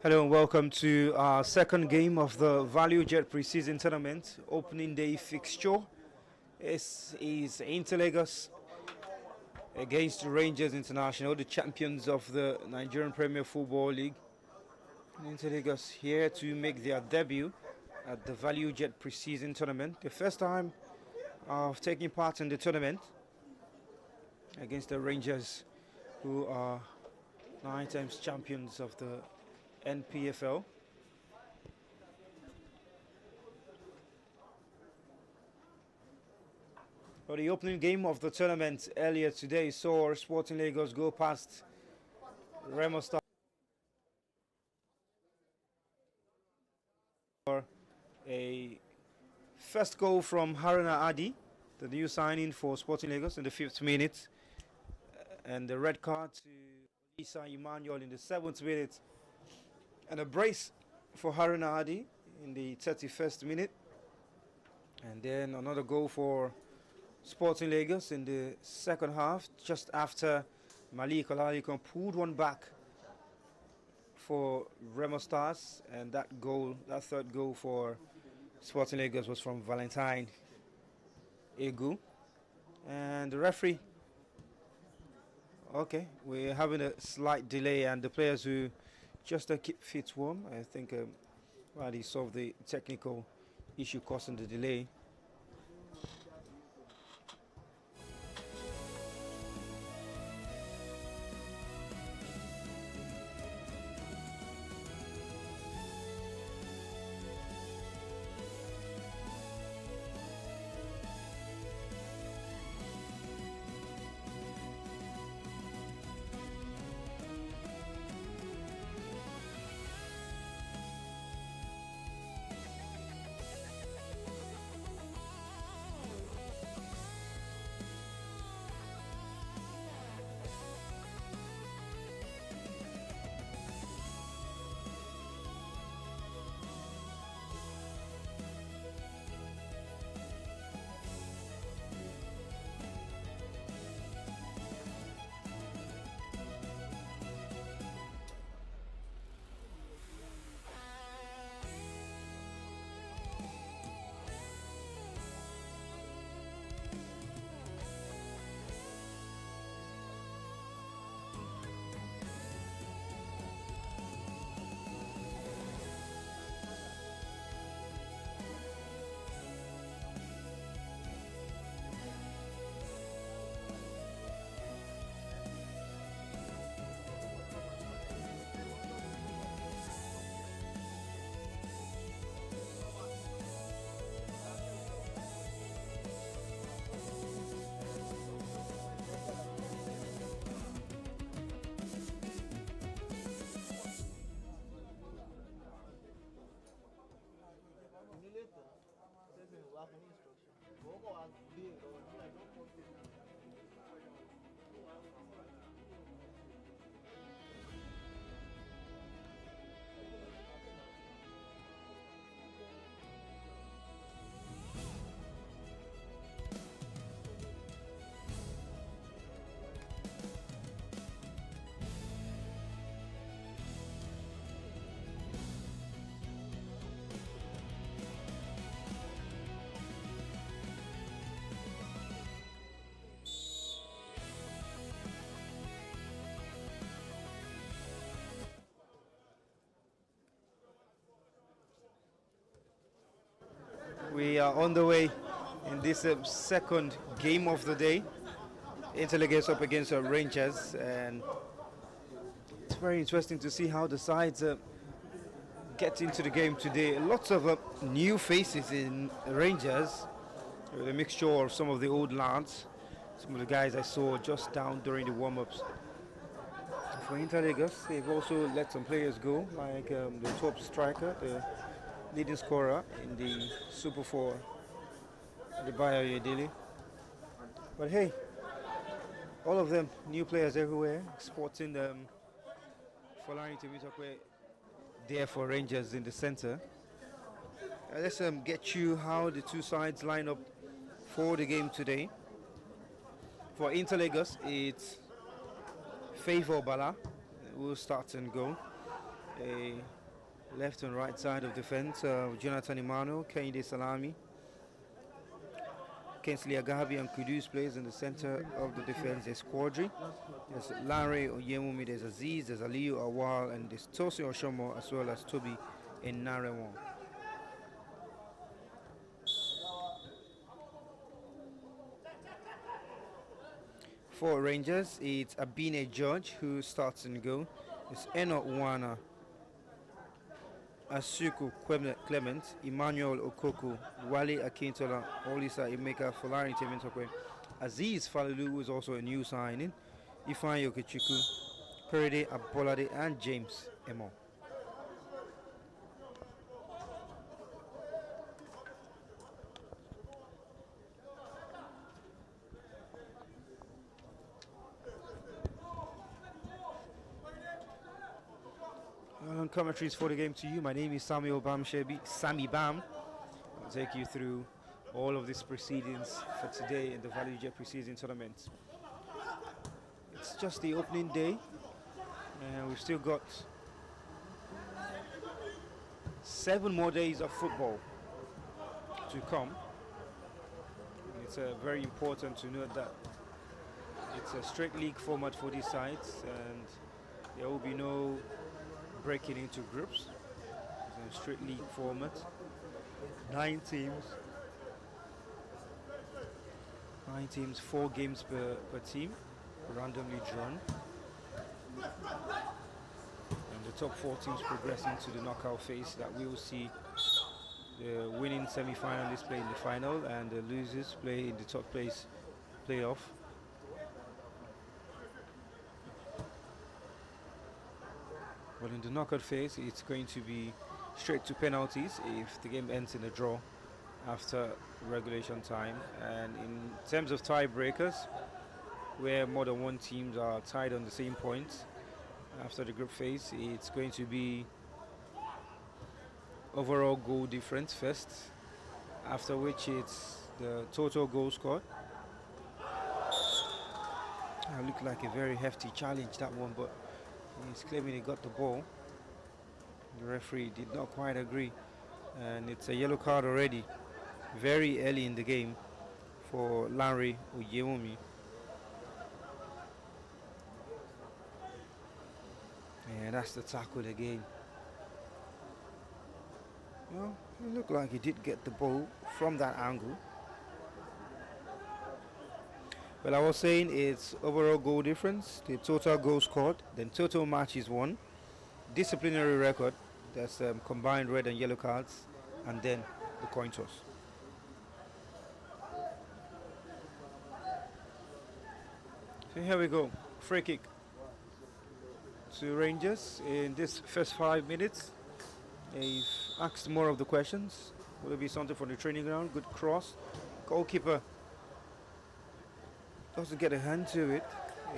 Hello and welcome to our second game of the Value Jet Preseason Tournament opening day fixture. This is Intl Lagos against Rangers International, the champions of the Nigerian Premier Football League. Intl Lagos here to make their debut at the Value Jet Preseason Tournament. The first time of taking part in the tournament against the Rangers, who are 9 times champions of the NPFL. Well, the opening game of the tournament earlier today saw Sporting Lagos go past Remo Star for a first goal from Haruna Adi, the new signing for Sporting Lagos in the 5th minute, and the red card to Isa Emmanuel in the 7th minute, and a brace for Haruna Adi in the 31st minute, and then another goal for Sporting Lagos in the second half, just after Malik Olalikon pulled one back for Remo Stars, and that third goal for Sporting Lagos was from Valentine Egu. And the referee, okay, we're having a slight delay, and the players who just to keep fit warm, I think while he solved the technical issue causing the delay. We are on the way in this second game of the day. Intl gets up against Rangers, and it's very interesting to see how the sides get into the game today. Lots of new faces in Rangers, with a mixture of some of the old lads, some of the guys I saw just down during the warm-ups. For Intl Lagos, they've also let some players go, like the top striker, the leading scorer in the Super 4, the Bayo Yedili. But hey, all of them new players everywhere, sporting Folani Temitokwe there for Rangers in the center. Let's get you how the two sides line up for the game today. For Intl Lagos, it's Favor Bala who will start and go. a left and right side of defense. Jonathan Emmanuel, Kehinde Salami, Kensley Agabi and Kudus plays in the center of the defense. There's Quadri, there's Larry Oyemumi, there's Aziz, there's Aliyu Awal, and there's Tosi Oshomo as well as Toby in Narewon. For Rangers, it's Abine George who starts in goal. It's Enoch Wana, Asuku Clement, Emmanuel Okoku, Wale Akintola, Olisa Emeka, Folari Tementokwe, Aziz Falulu, who is also a new signing, Ifeanyi Okechukwu, Perede Abolade, and James Emo. On commentaries for the game to you, my name is Samuel Bamshebi, Sammy Bam. I'll take you through all of these proceedings for today in the Value Jet preseason tournament. It's just the opening day, and we've still got 7 more days of football to come. It's very important to note that it's a straight league format for these sides, and there will be no breaking into groups. It's a straight league format. 9 teams, 4 games per team, randomly drawn. And the top 4 teams progress into the knockout phase that we will see the winning semi-finalists play in the final and the losers play in the top place playoff. But in the knockout phase, it's going to be straight to penalties if the game ends in a draw after regulation time. And in terms of tiebreakers, where more than one teams are tied on the same points after the group phase, it's going to be overall goal difference first, after which it's the total goal scored. It looked like a very hefty challenge, that one, but he's claiming he got the ball. The referee did not quite agree, and it's a yellow card already, very early in the game for Larry Oyewumi. And that's the tackle again. Well, it looked like he did get the ball from that angle. Well, I was saying it's overall goal difference, the total goals scored, then total matches won, disciplinary record, that's combined red and yellow cards, and then the coin toss. So here we go, free kick to Rangers in this first 5 minutes. They've asked more of the questions. Will it be something for the training ground? Good cross. Goalkeeper doesn't get a hand to it.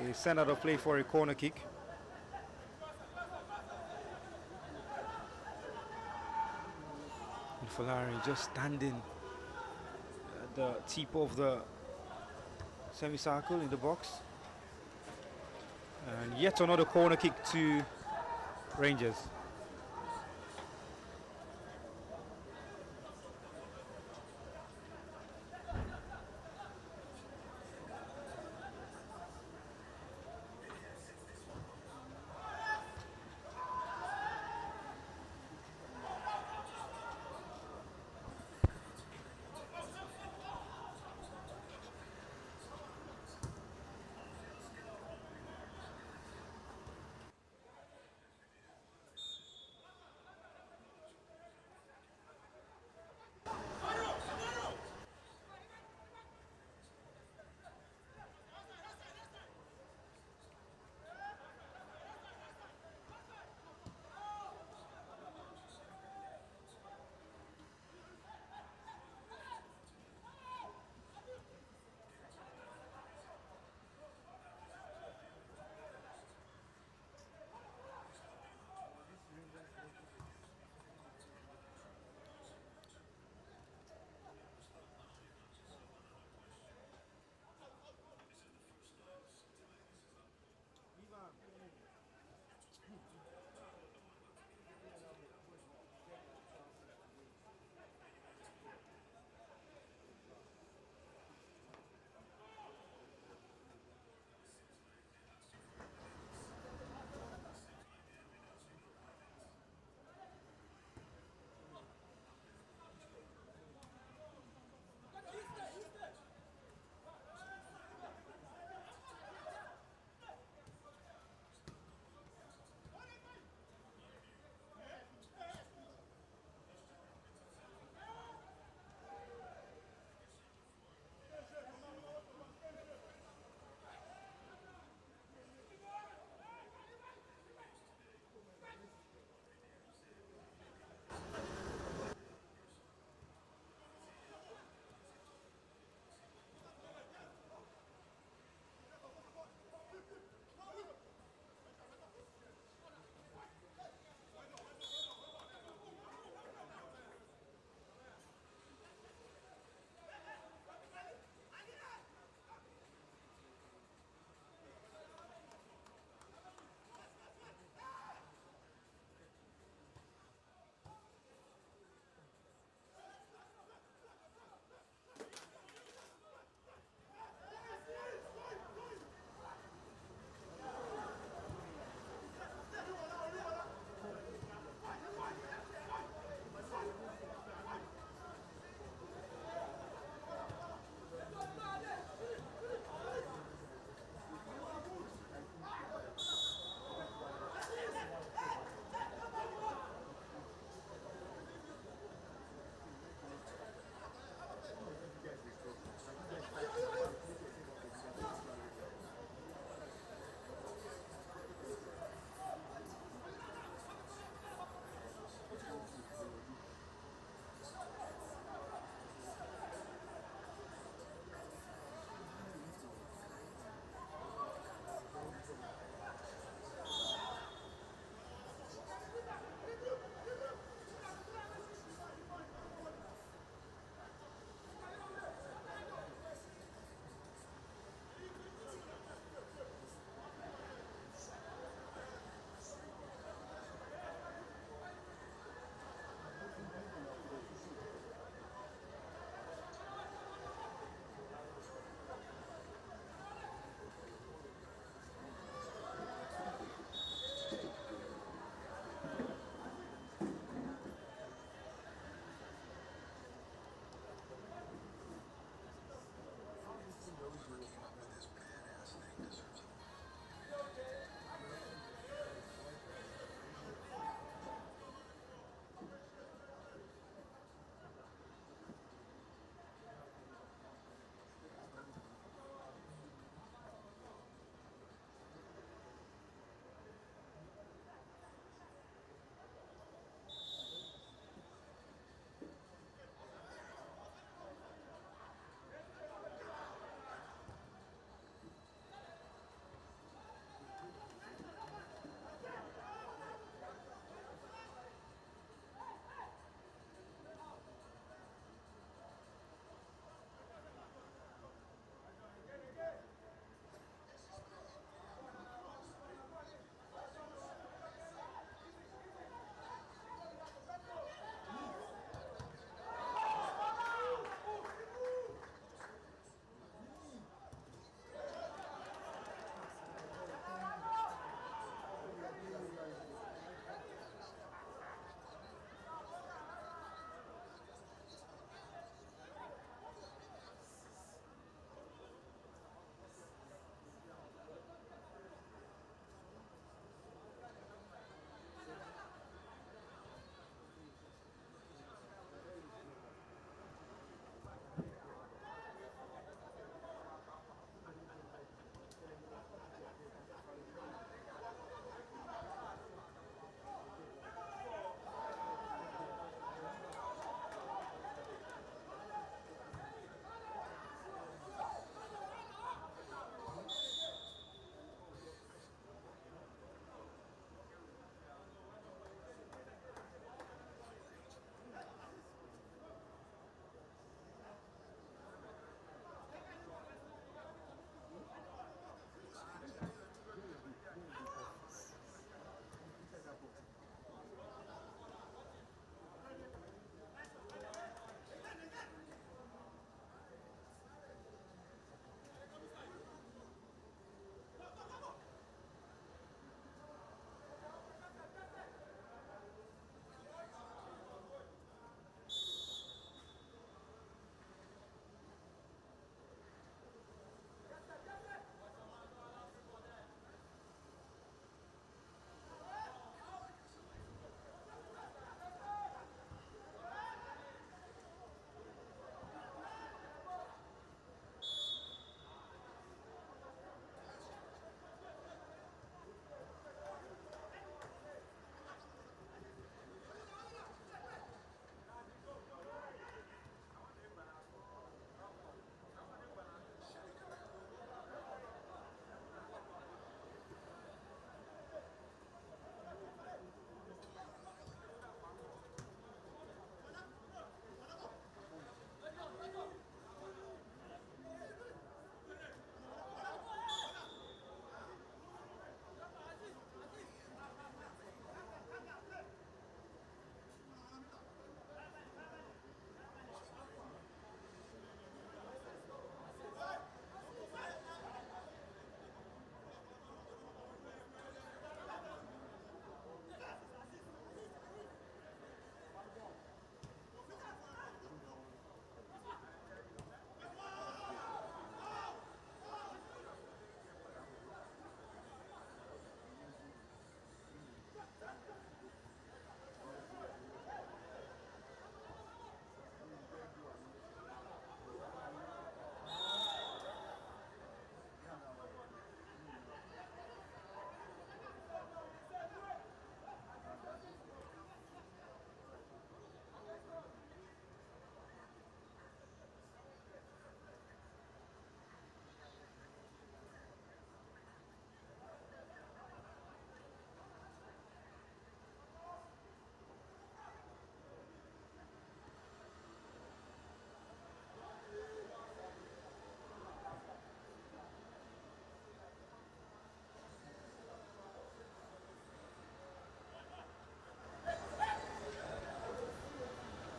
He sent out of play for a corner kick. And Folari just standing at the tip of the semicircle in the box. And yet another corner kick to Rangers.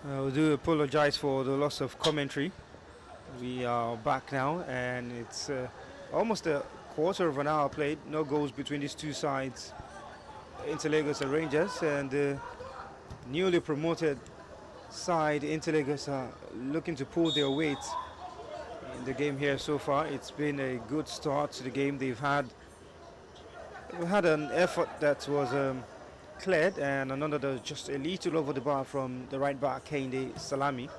We do apologize for the loss of commentary. We are back now, and it's almost a quarter of an hour played. No goals between these two sides, Intl Lagos and Rangers, and the newly promoted side, Intl Lagos, are looking to pull their weight in the game here so far. It's been a good start to the game. They've had an effort that was cleared, and another that was just a little over the bar from the right back, Kehinde Salami.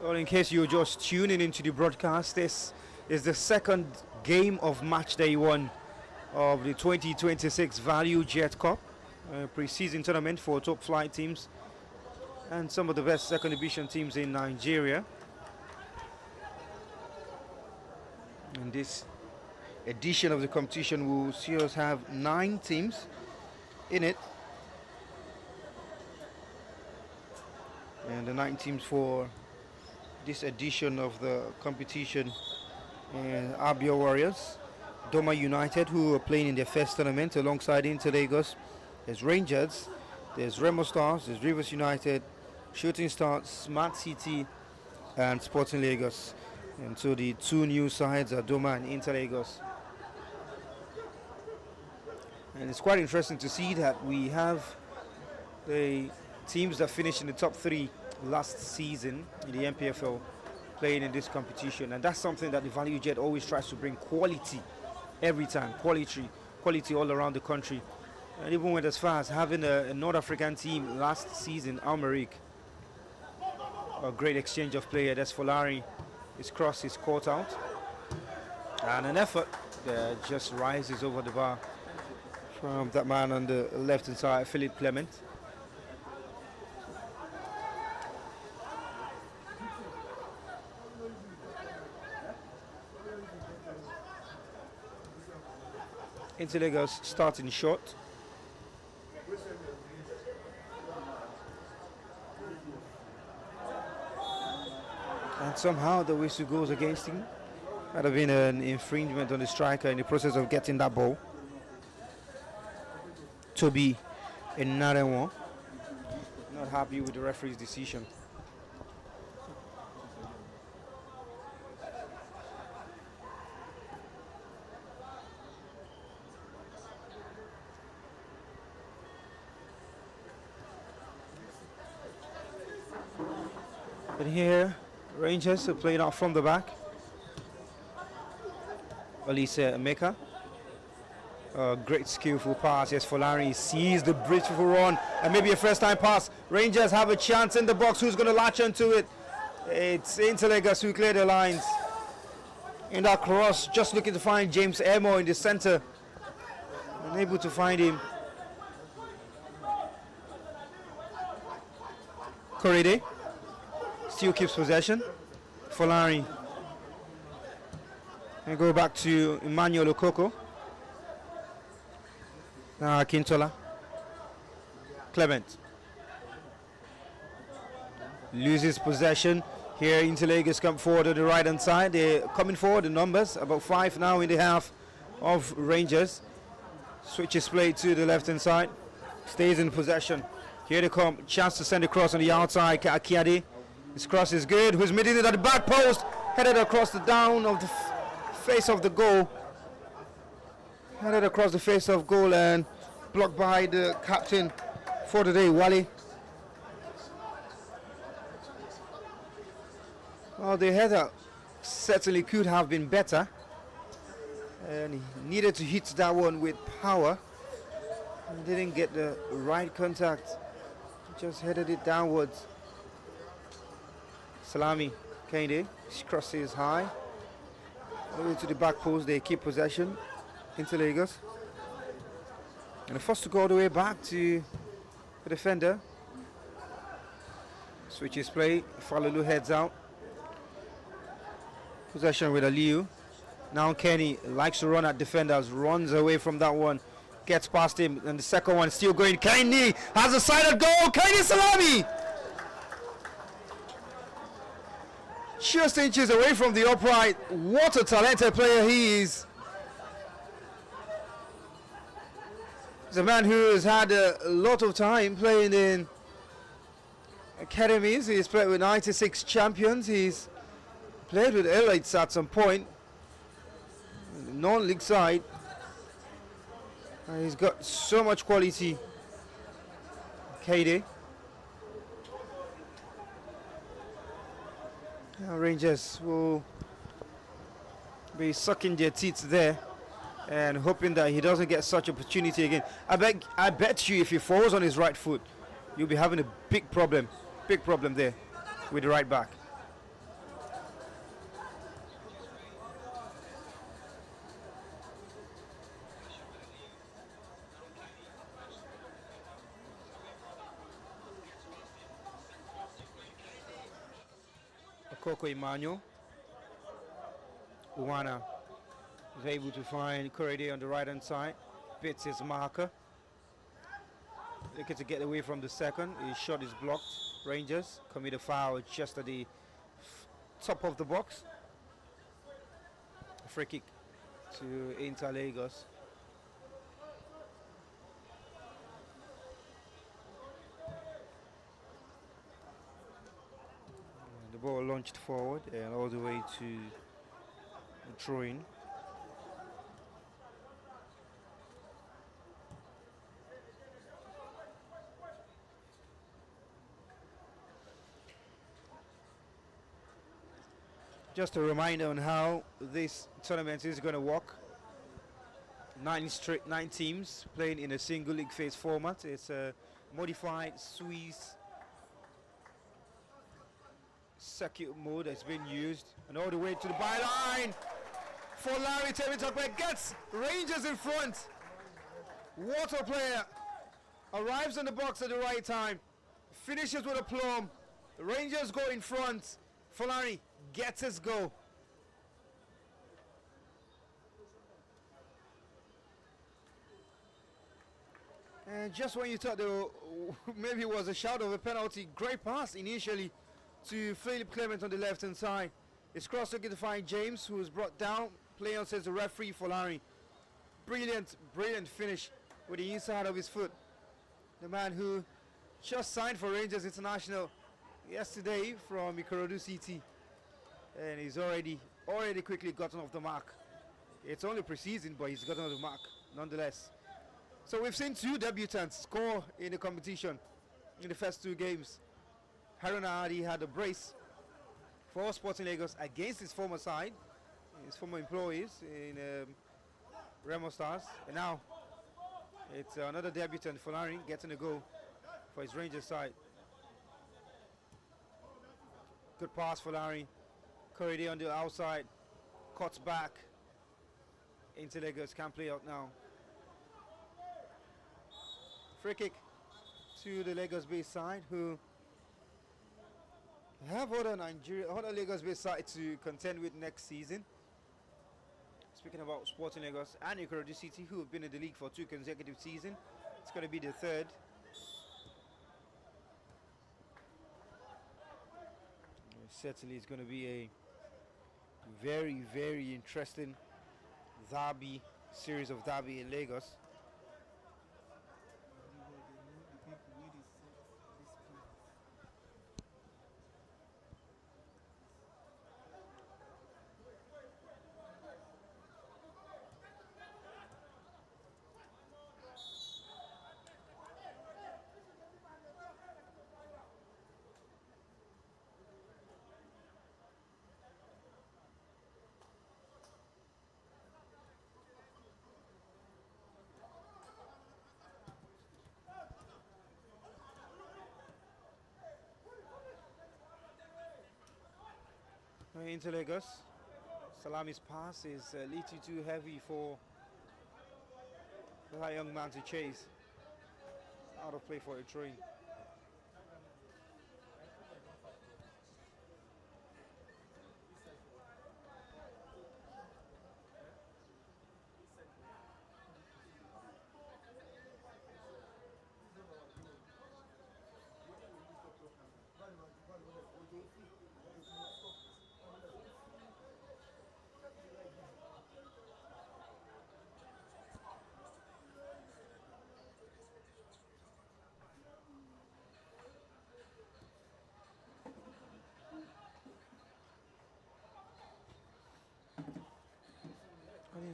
Well, in case you're just tuning into the broadcast, this is the second game of match day one of the 2026 Value Jet Cup, pre-season tournament for top flight teams and some of the best second division teams in Nigeria. In this edition of the competition, we'll see us have 9 teams in it, and the 9 teams for this edition of the competition: Abia Warriors, Doma United, who are playing in their first tournament alongside Intl Lagos. There's Rangers, there's Remo Stars, there's Rivers United, Shooting Stars, Smart City, and Sporting Lagos. And so the two new sides are Doma and Intl Lagos. And it's quite interesting to see that we have the teams that finished in the top 3 last season in the MPFL playing in this competition, and that's something that the Value Jet always tries to bring: quality every time, quality all around the country. And even went as far as having a North African team last season, Almeric. A great exchange of player. That's Folari. His cross is caught out, and an effort that just rises over the bar from that man on the left hand side, Philip Clement. Intl Lagos starting short. And somehow the whistle goes against him. Might have been an infringement on the striker in the process of getting that ball. Toby Enarewo not happy with the referee's decision. But here, Rangers are playing out from the back. Olise Emeka. Great skillful pass. Yes, Folari sees the beautiful run, and maybe a first time pass. Rangers have a chance in the box. Who's going to latch onto it? It's Intl Lagos who clear the lines. In that cross, just looking to find James Emo in the center. Unable to find him. Korede still keeps possession. Folari. And go back to Emmanuel Okoko. Now Akintola. Clement. Loses possession. Here Intl Lagos come forward on the right hand side. They're coming forward in numbers. About 5 now in the half of Rangers. Switches play to the left hand side. Stays in possession. Here they come. Chance to send a cross on the outside. Akiade. His cross is good. Who's meeting it at the back post? Headed across the down of the face of the goal. Headed across the face of goal and blocked by the captain for the day, Wale. Well, the header certainly could have been better. And he needed to hit that one with power. He didn't get the right contact. Just headed it downwards. Salami, Kehinde, crosses high. Over to the back post, they keep possession. Intl Lagos. And the first to go all the way back to the defender. Switches play, Falulu heads out. Possession with Aliu. Now Kenny likes to run at defenders, runs away from that one, gets past him, and the second one still going. Kenny has a sided goal. Kenny Salami! Just inches away from the upright. What a talented player he is. He's a man who has had a lot of time playing in academies. He's played with 96 champions. He's played with elites at some point. Non-league side. And he's got so much quality. KD. Rangers will be sucking their teeth there and hoping that he doesn't get such opportunity again. I bet you if he falls on his right foot, you'll be having a big problem there with the right back. Coco Emmanuel. Uwana is able to find Correde on the right hand side. Bits his marker. Looking to get away from the second. His shot is blocked. Rangers commit a foul just at the top of the box. A free kick to Intl Lagos. The ball launched forward and all the way to the throw-in. Just a reminder on how this tournament is going to work. 9 teams playing in a single league phase format. It's a modified Swiss circuit mode that's been used, and all the way to the byline for Larry Temitope. Gets Rangers in front. What a player. Arrives in the box at the right time. Finishes with a plum. The Rangers go in front. Folari gets his goal. And just when you thought maybe it was a shout of a penalty, great pass initially to Philip Clement on the left hand side. It's cross looking to find James, who is brought down. Play on says the referee Folari. Brilliant finish with the inside of his foot. The man who just signed for Rangers International yesterday from Ikorodu City, and he's already quickly gotten off the mark. It's only pre-season, but he's gotten off the mark nonetheless. So we've seen two debutants score in the competition in the first two games. Haruna Adi had a brace for Sporting Lagos against his former side, his former employees in Remo Stars, and now it's another debutant, Folari, getting a goal for his Rangers side. Good pass for Larry. Correde on the outside. Cuts back. Into Lagos. Can't play out now. Free kick to the Lagos base side, who have other Lagos base side to contend with next season. Speaking about Sporting Lagos and Ikorodu City, who have been in the league for 2 consecutive seasons. It's going to be the third. Certainly it's going to be a very, very interesting series of derby in Lagos. Into Lagos. Salami's pass is a little too heavy for that young man to chase. Out of play for a train.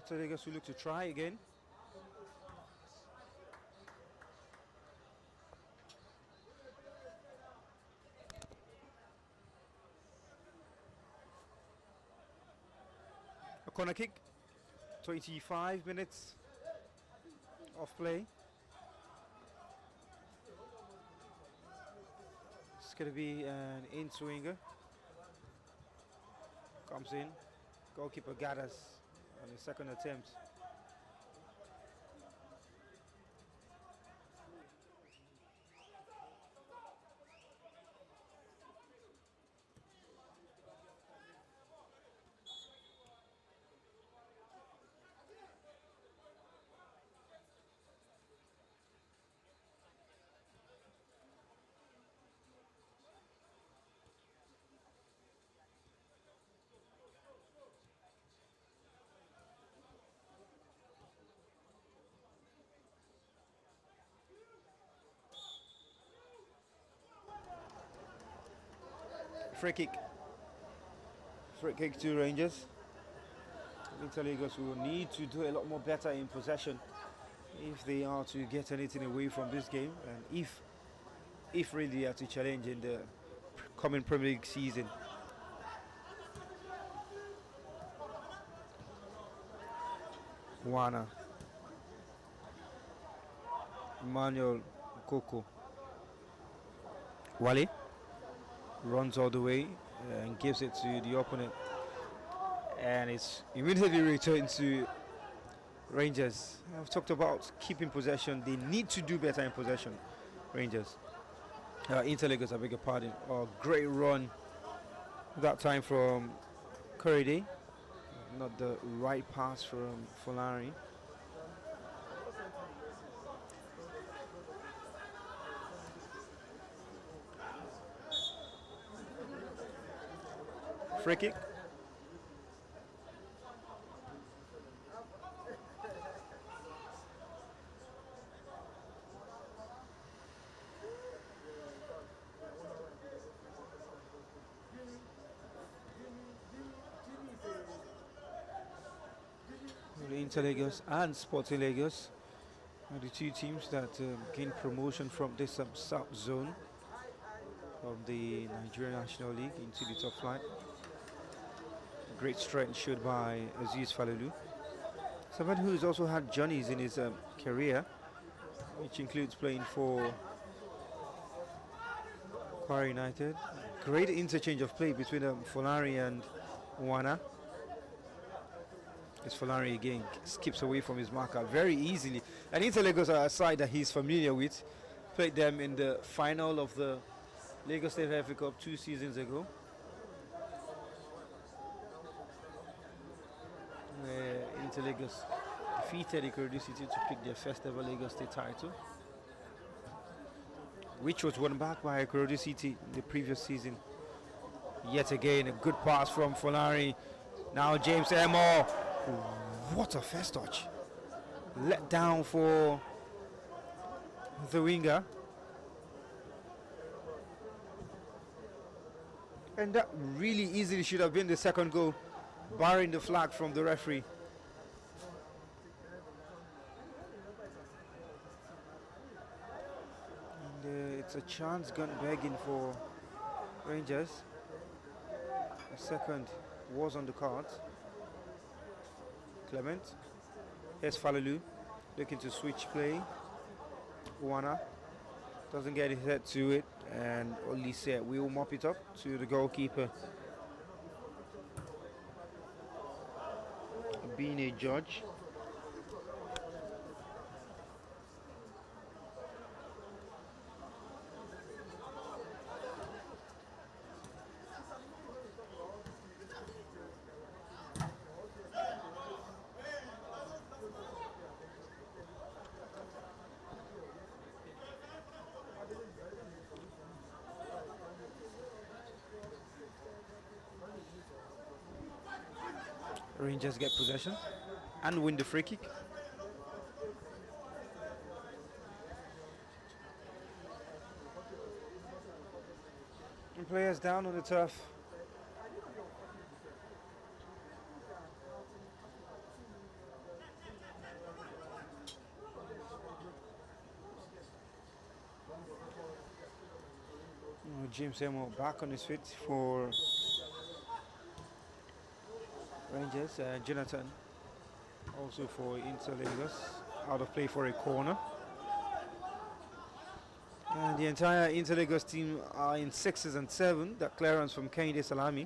So they guess we look to try again. A corner kick. 25 minutes of play. It's going to be an in-swinger. Comes in. Goalkeeper gathers on the second attempt. Free kick. Free kick to Rangers. Intl will need to do a lot more better in possession if they are to get anything away from this game, and if really they are to challenge in the coming Premier League season. Wana. Emmanuel Koko. Wale runs all the way and gives it to the opponent, and it's immediately returned to Rangers. I've talked about keeping possession. They need to do better in possession, Rangers. Intl, I beg your pardon. Great run that time from Korede. Not the right pass from Folari. Free kick. Inter Lagos and Sporting Lagos are the two teams that gained promotion from this South Zone of the Nigerian National League into the top flight. Great strength showed by Aziz Falelu, someone who's also had journeys in his career, which includes playing for Kwara United. Great interchange of play between Folari and Wana. As Folari again skips away from his marker very easily. And Inter Lagos are a side that he's familiar with. Played them in the final of the Lagos State FA Cup 2 seasons ago. Inter Lagos defeated Ikorodu City to pick their first ever Lagos State title, which was won back by Ikorodu City in the previous season. Yet again, a good pass from Folari. Now James Emo. What a first touch. Let down for the winger. And that really easily should have been the second goal, barring the flag from the referee. And it's a chance gun begging for Rangers. The second was on the cards. Clement. Here's Falelu looking to switch play. Wana doesn't get his head to it, and Olise will mop it up to the goalkeeper. Being a judge. Rangers get possession and win the free kick. And players down on the turf. James Emo back on his feet for Rangers. Jonathan also for Intl Lagos, out of play for a corner. And the entire Intl Lagos team are in 6s and 7. That clearance from Kehinde Salami.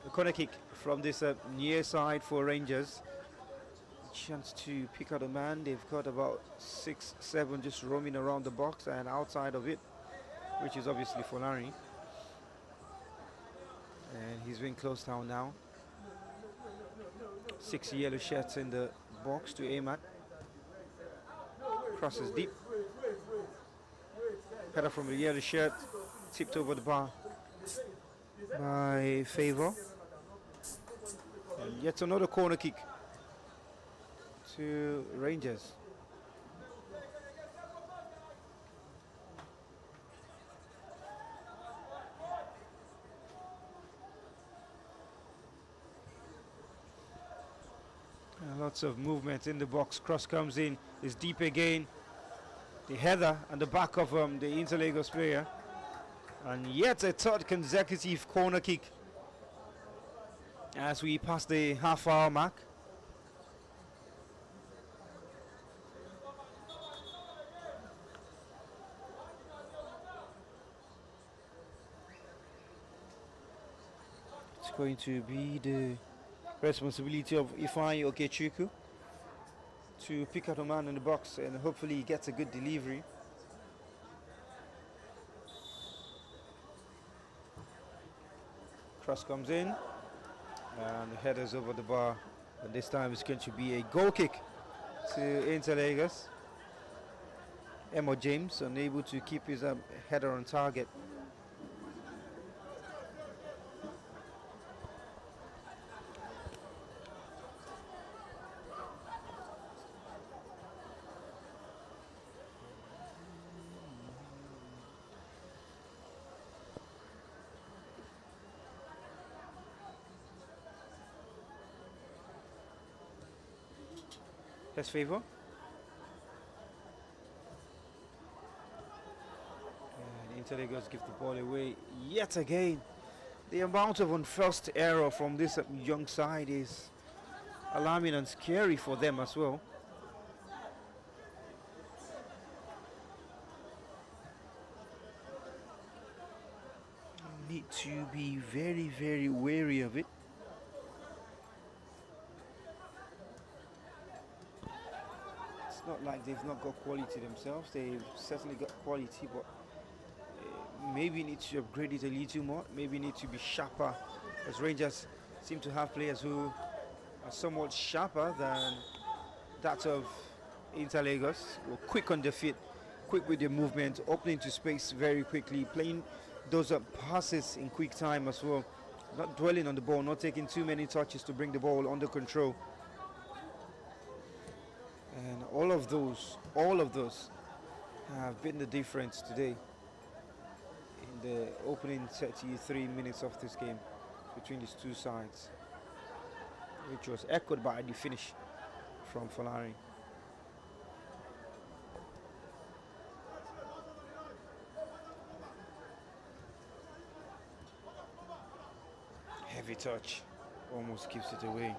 A corner kick from this near side for Rangers. Chance to pick out a man. They've got about 6, 7 just roaming around the box and outside of it, which is obviously for Larry. And he's being closed down now. 6 yellow shirts in the box to aim at. Crosses deep. Header from the yellow shirt, tipped over the bar by Favor. And yet another corner kick to Rangers. Lots of movement in the box. Cross comes in, is deep again. The header on the back of the Intl Lagos player. And yet a third consecutive corner kick as we pass the half-hour mark. It's going to be the responsibility of Ifeanyi Okechukwu to pick out a man in the box and hopefully he gets a good delivery. Cross comes in and the header's over the bar, and this time it's going to be a goal kick to Intl Lagos. Emo James unable to keep his header on target. His Favor. And Intl Lagos give the ball away yet again. The amount of unforced error from this young side is alarming and scary for them as well. Need to be very, very wary of it. Not like they've not got quality themselves. They've certainly got quality, but maybe need to upgrade it a little more. Maybe need to be sharper, as Rangers seem to have players who are somewhat sharper than that of Intl Lagos. Quick on the feet, quick with their movement, opening to space very quickly, playing those passes in quick time as well. Not dwelling on the ball, not taking too many touches to bring the ball under control. And all of those have been the difference today in the opening 33 minutes of this game between these two sides, which was echoed by the finish from Folari. Heavy touch, almost gives it away.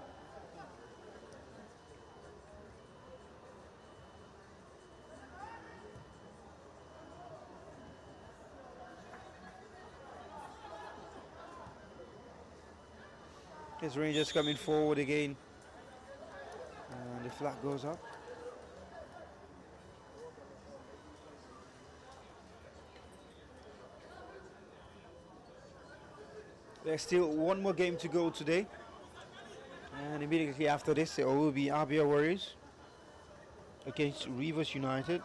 His Rangers coming forward again, and the flag goes up. There's still one more game to go today, and immediately after this it will be Abia Warriors against Rivers United.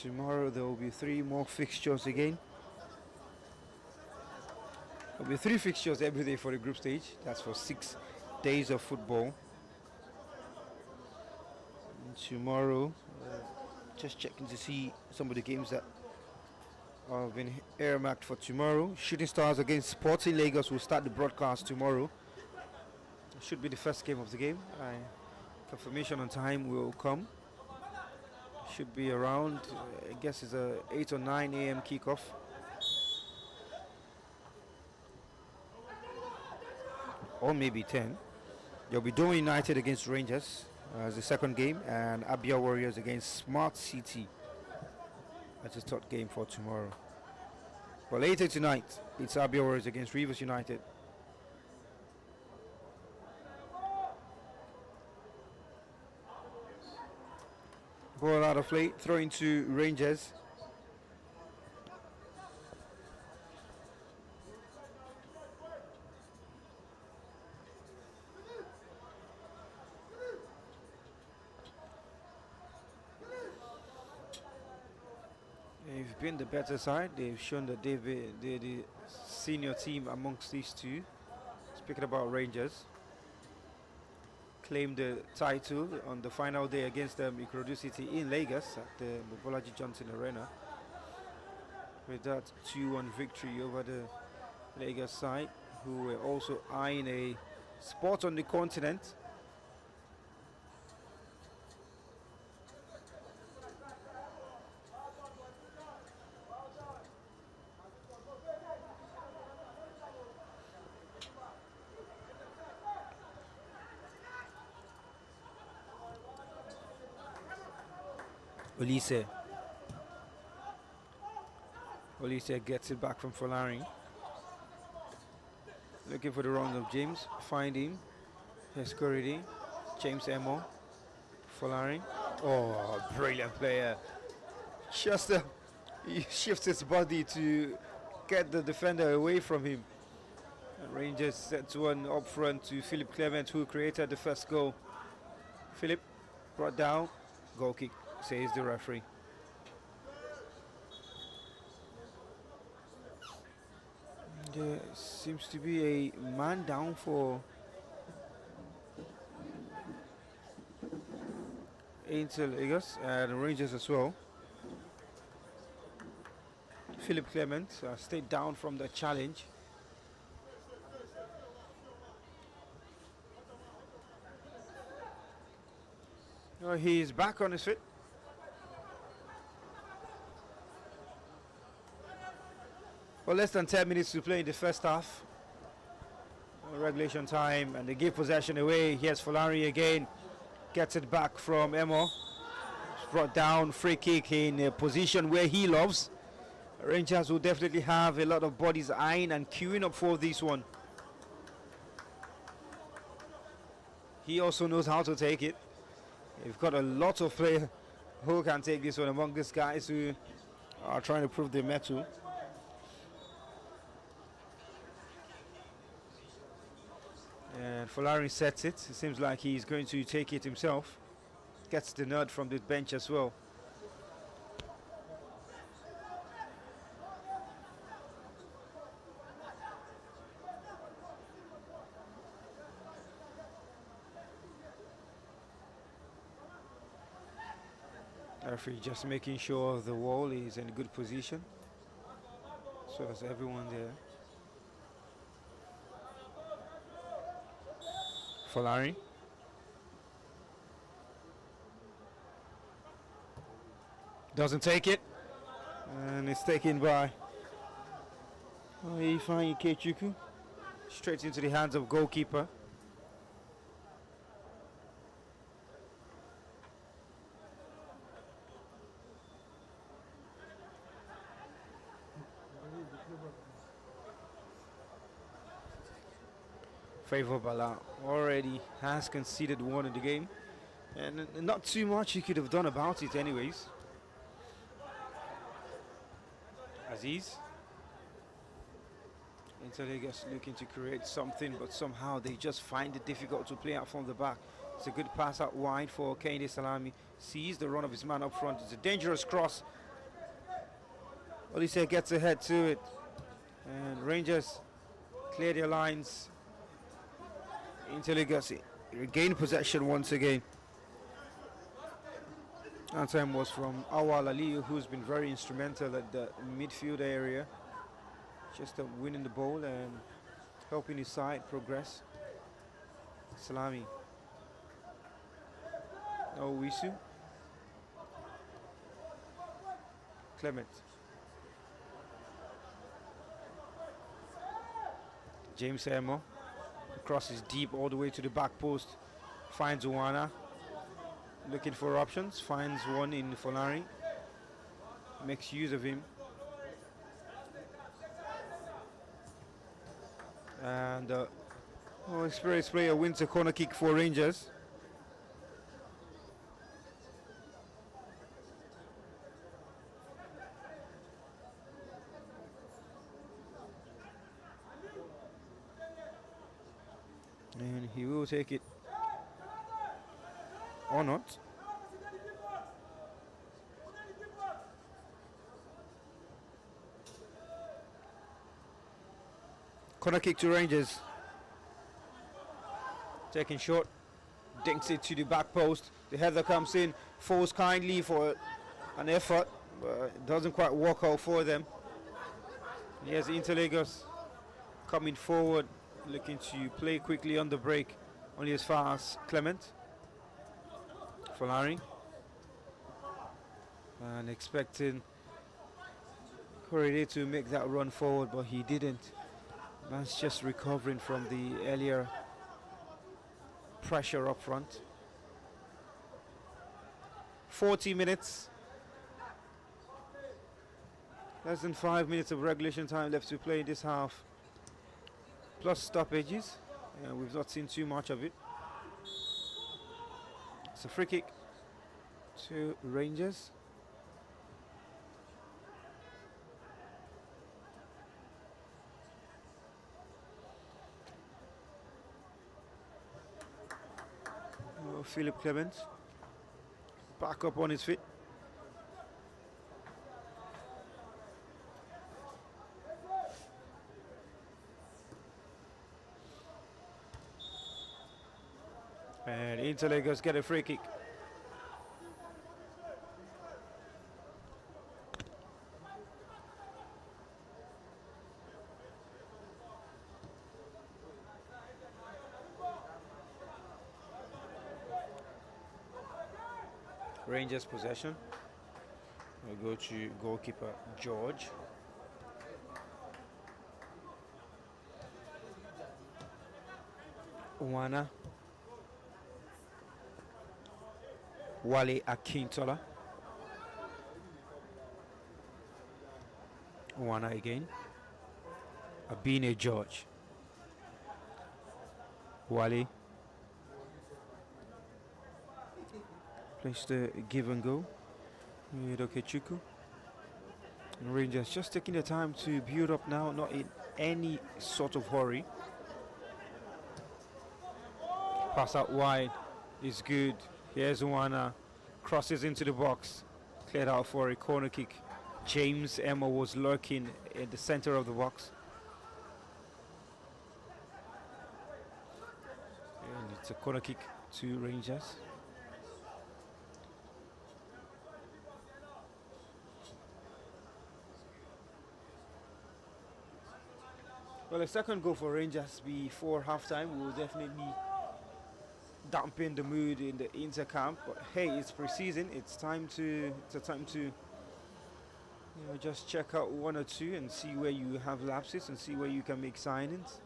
Tomorrow there will be 3 more fixtures again. be 3 fixtures every day for the group stage. That's for 6 days of football. And tomorrow, just checking to see some of the games that have been earmarked for tomorrow. Shooting Stars against Sporting Lagos will start the broadcast tomorrow. It should be the first game of the game. Confirmation on time will come. Should be around, I guess it's a 8 or 9 a.m. kickoff. Or maybe 10. There'll be Doe United against Rangers as the second game, and Abia Warriors against Smart City as the third game for tomorrow. But later tonight, it's Abia Warriors against Rivers United. Ball out of play, throwing to Rangers. They've been the better side. They've shown that they're the senior team amongst these two. Speaking about Rangers, claimed the title on the final day against Ikorodu City in Lagos at the Mobolaji Johnson Arena. With that 2-1 victory over the Lagos side, who were also eyeing a spot on the continent. Olise gets it back from Folari. Looking for the run of James. Find him. Escoridi. James Emo. Folari. Oh, brilliant player. Just he shifts his body to get the defender away from him. And Rangers set one up front to Philip Clement, who created the first goal. Philip brought down. Goal kick, says the referee. There seems to be a man down for Intl Lagos and Rangers as well. Philip Clement stayed down from the challenge. He's back on his feet. Well, less than 10 minutes to play in the first half. Regulation time, and they give possession away. Here's Folari again. Gets it back from Emo. Brought down, free kick in a position where he loves. Rangers will definitely have a lot of bodies eyeing and queuing up for this one. He also knows how to take it. We've got a lot of players who can take this one among these guys who are trying to prove their mettle. And Folari sets it. It seems like he's going to take it himself. Gets the nod from the bench as well. Referee just making sure the wall is in a good position. So as everyone there. Folari. Doesn't take it. And it's taken by Ifeanyi Ikechukwu. Straight into the hands of goalkeeper. Favor Bala already has conceded one in the game, and not too much he could have done about it anyways. Aziz. Intl Lagos looking to create something, but somehow they just find it difficult to play out from the back. It's a good pass out wide for Kehinde Salami. Sees the run of his man up front. It's a dangerous cross. Olise gets ahead to it. And Rangers clear their lines. Intl regain possession once again. That time was from Awal Aliyu, who's been very instrumental at the midfield area, just winning the ball and helping his side progress. Salami. No Wisu. Clement. James Emo crosses deep all the way to the back post. Finds Uwana. Looking for options. Finds one in Folari. Makes use of him. And experienced player wins a corner kick for Rangers. And he will take it. Or not. Corner kick to Rangers. Taking short. Dinks it to the back post. The header comes in. Falls kindly for an effort. But it doesn't quite work out for them. Here's Intl coming forward. Looking to play quickly on the break. Only as far as Clement. Folari. And expecting Correa to make that run forward, but he didn't. Man's just recovering from the earlier pressure up front. 40 minutes. Less than 5 minutes of regulation time left to play in this half. Plus stoppages. We've not seen too much of it. It's a free kick to Rangers. Philip Clement back up on his feet. And Intl get a free kick. Rangers possession. We'll go to goalkeeper George. Uwana. Wale Akintola. Uwana again. Abine George. Wale. Place the give and go with Okechukwu. Rangers just taking the time to build up now, not in any sort of hurry. Pass out wide is good. Here's Uwana, crosses into the box, cleared out for a corner kick. James Emma was lurking in the center of the box. And it's a corner kick to Rangers. Well, a second goal for Rangers before halftime will definitely dampen the mood in the Inter camp. But hey, it's pre-season. It's a time to just check out one or two and see where you have lapses and see where you can make signings.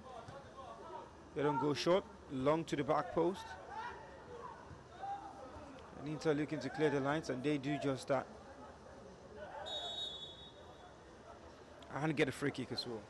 They don't go short, long to the back post. And Inter looking to clear the lines, and they do just that. And get a free kick as well.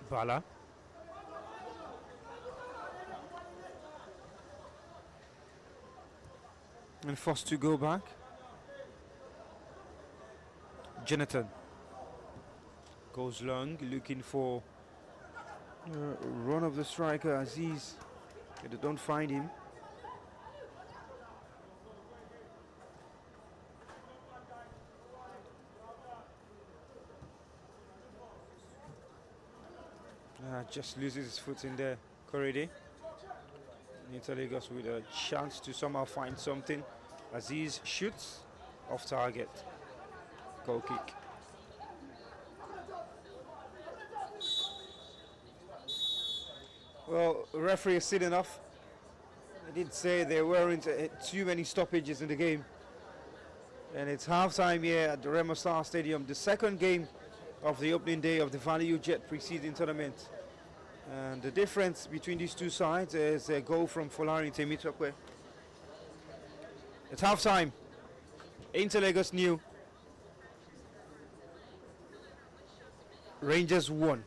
Bala. And forced to go back. Jonathan goes long, looking for run of the striker Aziz. They don't find him. Just loses his foot in there. Korede. Intl Lagos with a chance to somehow find something. Aziz shoots off target. Goal kick. Well, referee has seen enough. He did say there weren't too many stoppages in the game. And it's half-time here at the Remo Star Stadium, the second game of the opening day of the Value Jet pre-season tournament. And the difference between these two sides is a goal from Folari Temitokwe. It's half-time. Intl Lagos new. Rangers 1.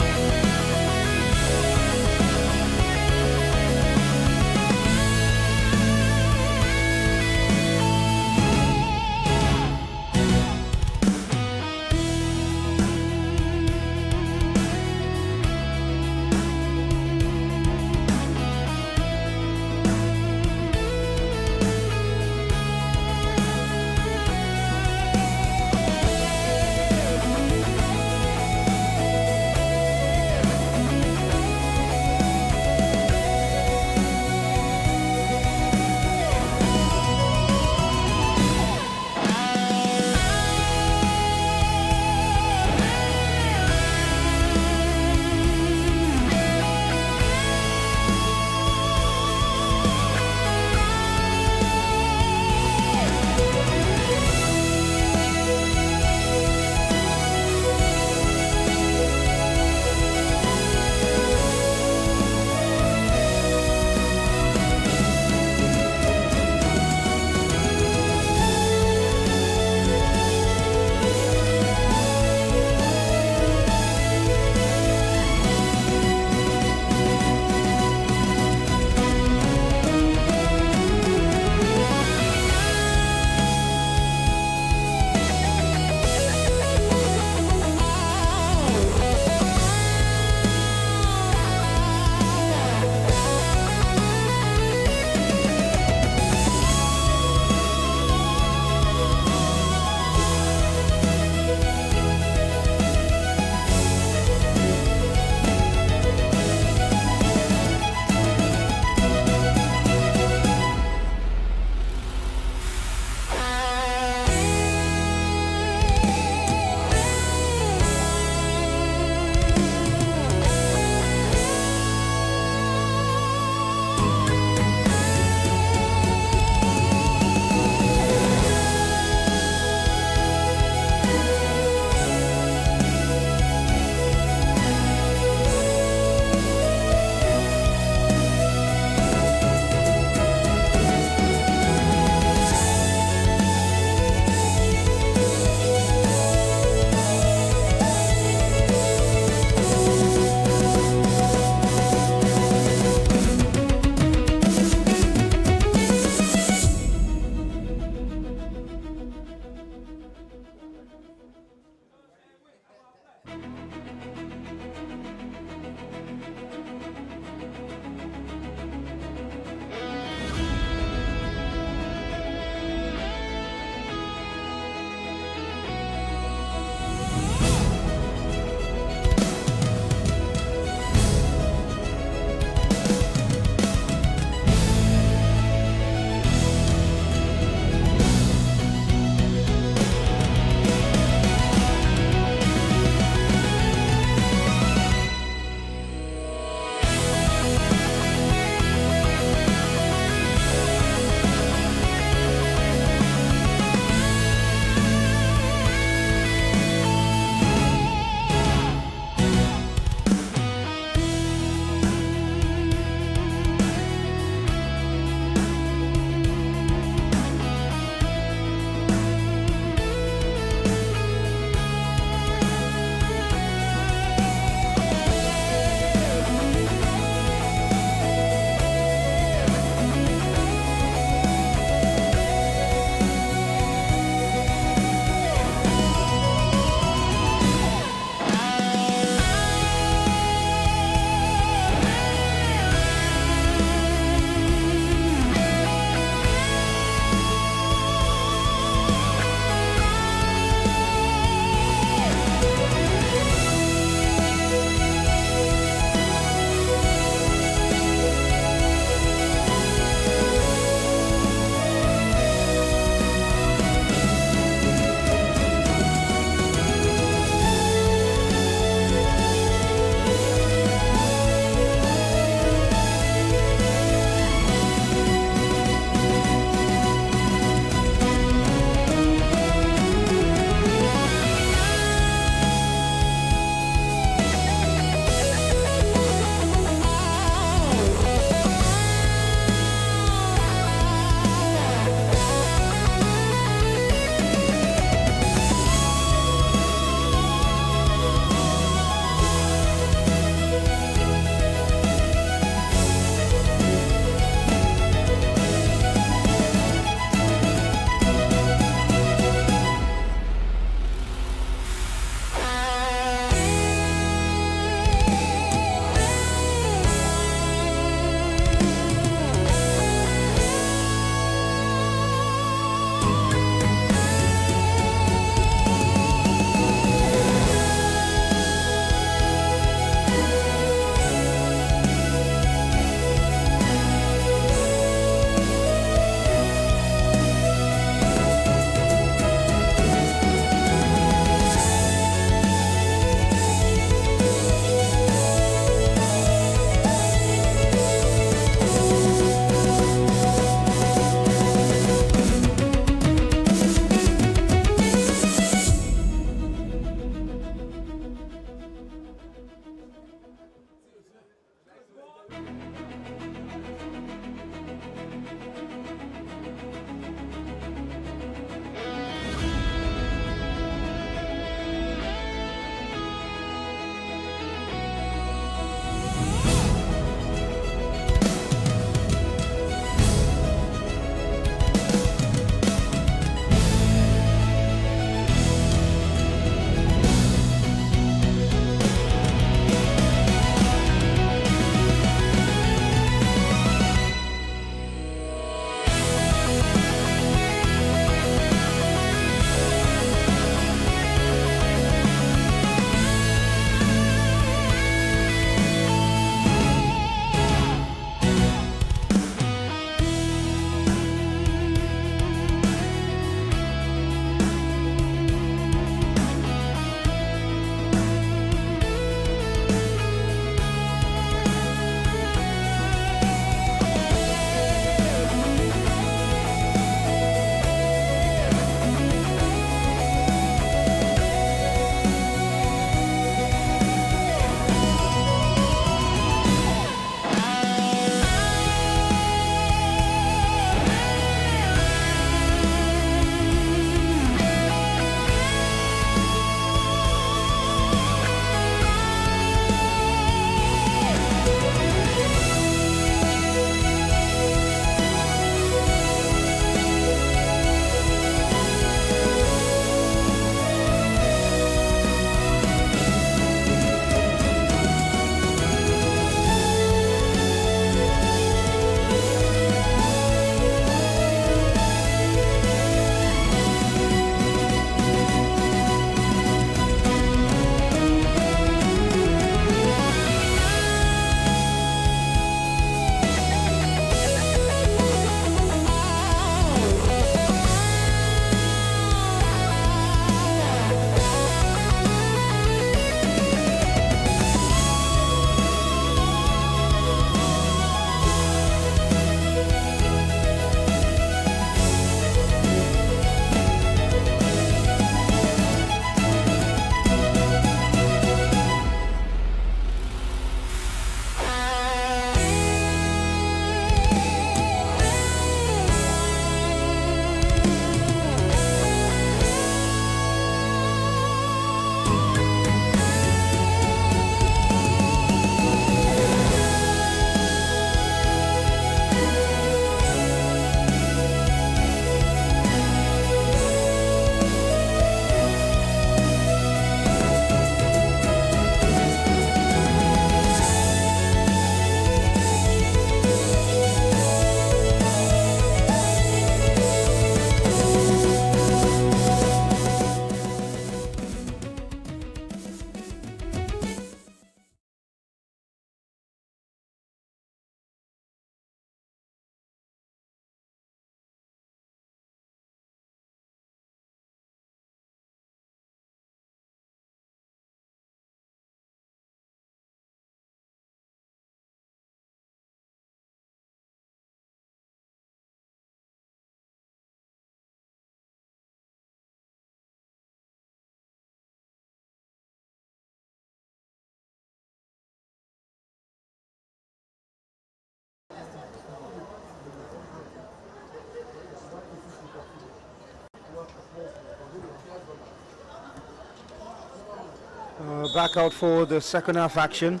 Back out for the second half action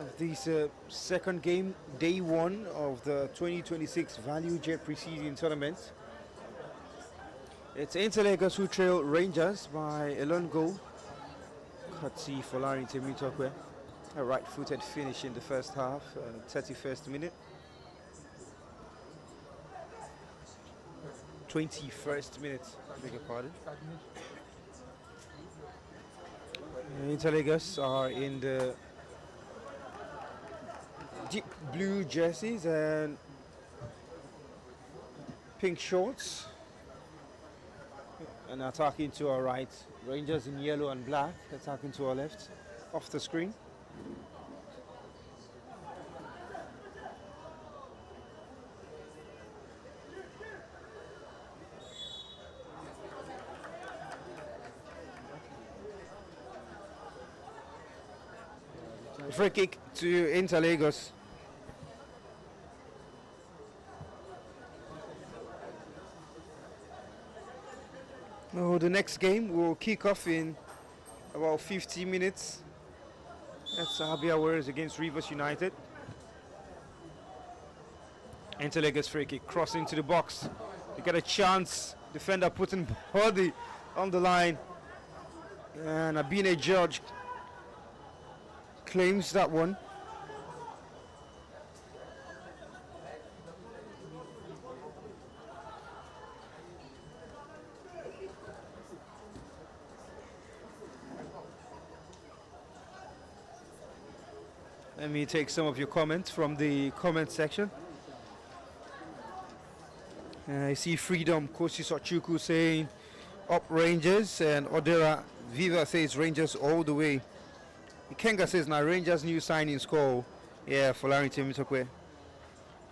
of this second game, day one of the 2026 Value Jet Preseason Tournament. It's Intl who trail Rangers by a lone goal. Courtesy for Larry Temitokwe. A right-footed finish in the first half, 31st minute. 21st minute, beg your pardon. Interlegers are in the deep blue jerseys and pink shorts, and attacking to our right. Rangers in yellow and black, attacking to our left, off the screen. Free kick to Interlagos. Oh, the next game will kick off in about 50 minutes. That's Abia Warriors against Rivers United. Interlagos free kick, crossing to the box. They get a chance. Defender putting body on the line. And Abine George claims that one. Let me take some of your comments from the comment section. I see Freedom Kosi Sochuku saying up Rangers, and Odera Viva says Rangers all the way. Kenga says now Rangers new signing score. Yeah, Folari Temitokwe.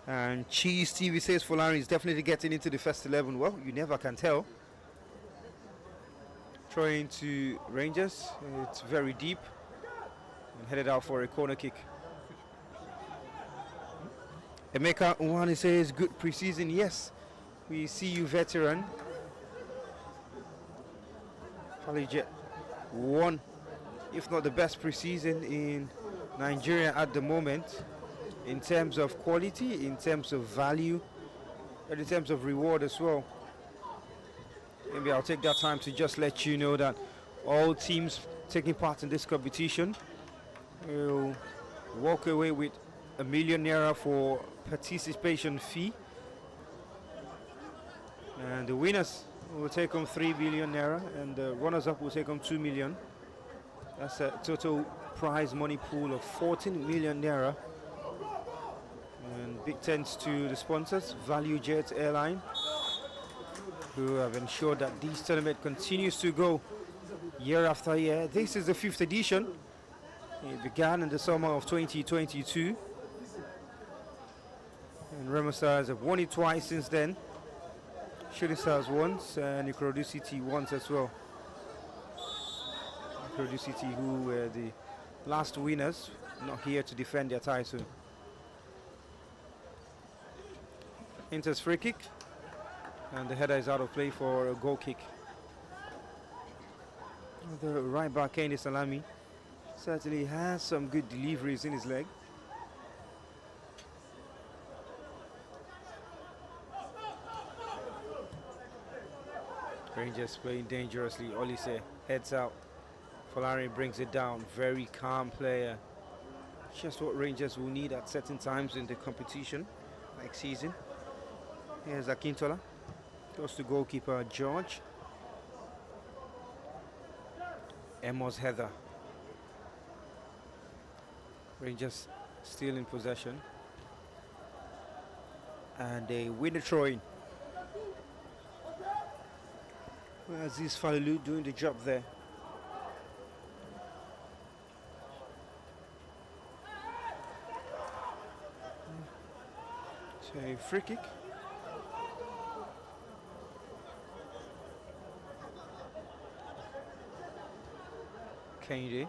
And Cheese TV says Folari is definitely getting into the first 11. Well, you never can tell. Throwing to Rangers. It's very deep. And headed out for a corner kick. Emeka Nwani says good preseason. Yes, we see you, veteran. Jet one, if not the best preseason in Nigeria at the moment, in terms of quality, in terms of value, and in terms of reward as well. Maybe I'll take that time to just let you know that all teams taking part in this competition will walk away with ₦1 million for participation fee, and the winners will take home ₦3 billion, and the runners-up will take home 2 million. That's a total prize money pool of 14 million naira. And big thanks to the sponsors, Value Jet Airline, who have ensured that this tournament continues to go year after year. This is the 5th edition. It began in the summer of 2022. And Remo Stars have won it twice since then. Shooting Stars once, and Ikorodu City once as well. Ikorodu City, who were the last winners, not here to defend their title. Inter's free kick, and the header is out of play for a goal kick. The right back, Kenny Salami, certainly has some good deliveries in his leg. Rangers playing dangerously. Olise heads out. Folari brings it down. Very calm player. Just what Rangers will need at certain times in the competition next season. Here's Akintola. Goes to goalkeeper George. Emos Heather. Rangers still in possession. And they win the throw-in. Aziz Falilu doing the job there. So a free kick. Kennedy.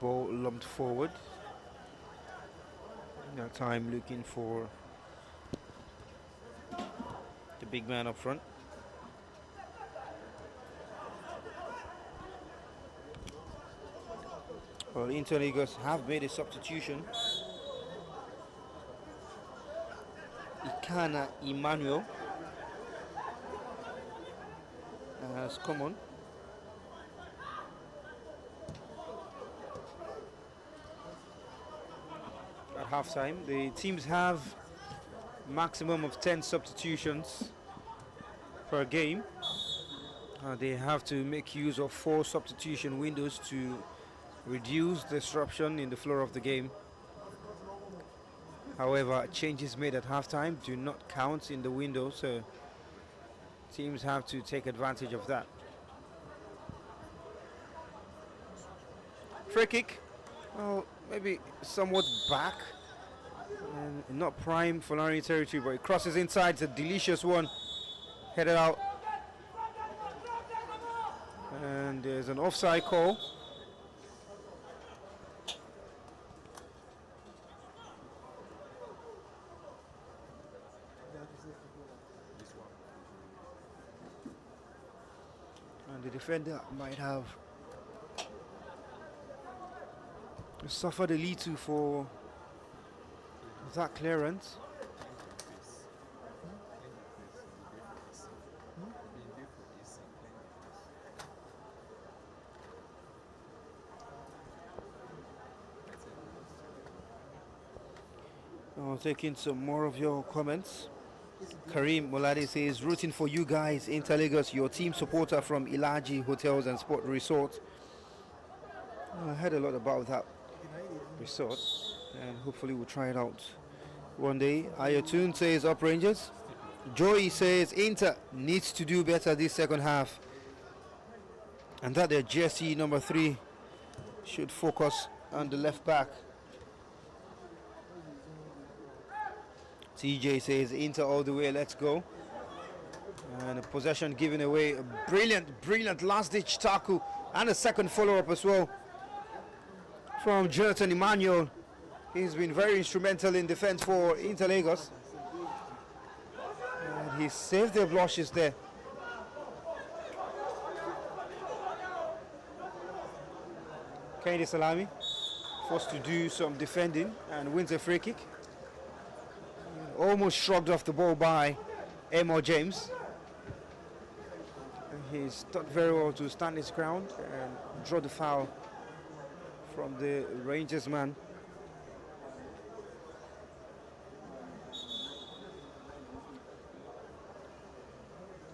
Ball lumped forward. That time looking for the big man up front. Well, Intl Lagos have made a substitution. Ikana Emmanuel has come on. At halftime, the teams have maximum of 10 substitutions per game. They have to make use of 4 substitution windows to reduce disruption in the flow of the game. However, changes made at halftime do not count in the window, so teams have to take advantage of that. Free kick, well, maybe somewhat back and not prime Fulani territory, but it crosses inside. It's a delicious one, headed out, and there's an offside call. And the defender might have suffered a little for that clearance. I'll take in some more of your comments. Karim Molade says, rooting for you guys, Intl Lagos, your team supporter from Ilaji Hotels and Sport Resort. I heard a lot about that resort, and hopefully we'll try it out one day. Ayatun says, up Rangers. Joey says, Inter needs to do better this second half, and that their jersey number 3 should focus on the left back. TJ says, Inter all the way, let's go. And a possession given away. A brilliant last-ditch tackle and a second follow-up as well from Jonathan Emmanuel. He's been very instrumental in defense for Intl Lagos. And he saved their blushes there. Kennedy Salami forced to do some defending and wins a free kick. Almost shrugged off the ball by Emo James. And he's done very well to stand his ground and draw the foul from the Rangers man.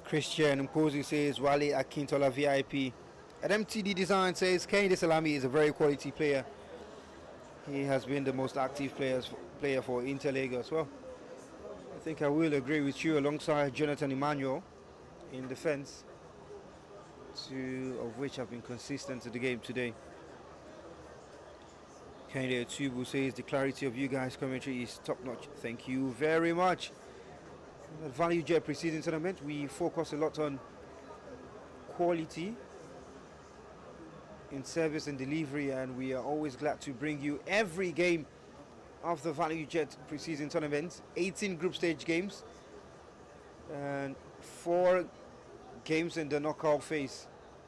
Christian Mposi says, Wale Akintola VIP. At MTD Design says, Kennedy Salami is a very quality player. He has been the most active player for Intl Lagos. Well, I think I will agree with you, alongside Jonathan Emmanuel in defense, 2 of which have been consistent to the game today. Kennedy Otubu says, the clarity of you guys' commentary is top-notch. Thank you very much. At Value Jet Pre-Season Tournament, we focus a lot on quality in service and delivery, and we are always glad to bring you every game of the Value Jet Pre-Season Tournament. 18 group stage games and 4 games in the knockout phase.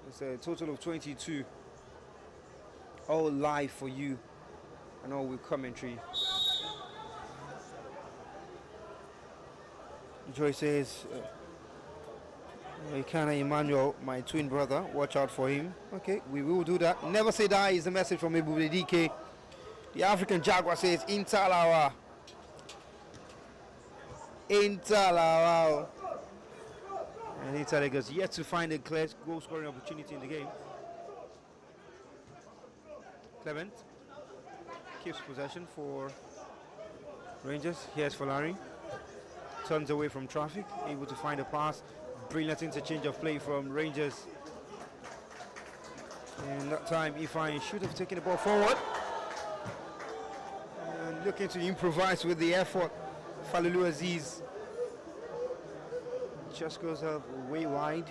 It's a total of 22, all live for you and all with commentary. Joy says, Ikana Emmanuel, my twin brother, watch out for him. Okay, we will do that. Never say die is the message from Ebube DK. The African Jaguar says, Intalawa. Intalawa. And Intl Lagos yet to find a clear goal scoring opportunity in the game. Clement keeps possession for Rangers. Here's Folari. Turns away from traffic, able to find a pass. Brilliant interchange of play from Rangers. And that time, Ifeanyi should have taken the ball forward. And looking to improvise with the effort. Falulu Aziz just goes up way wide.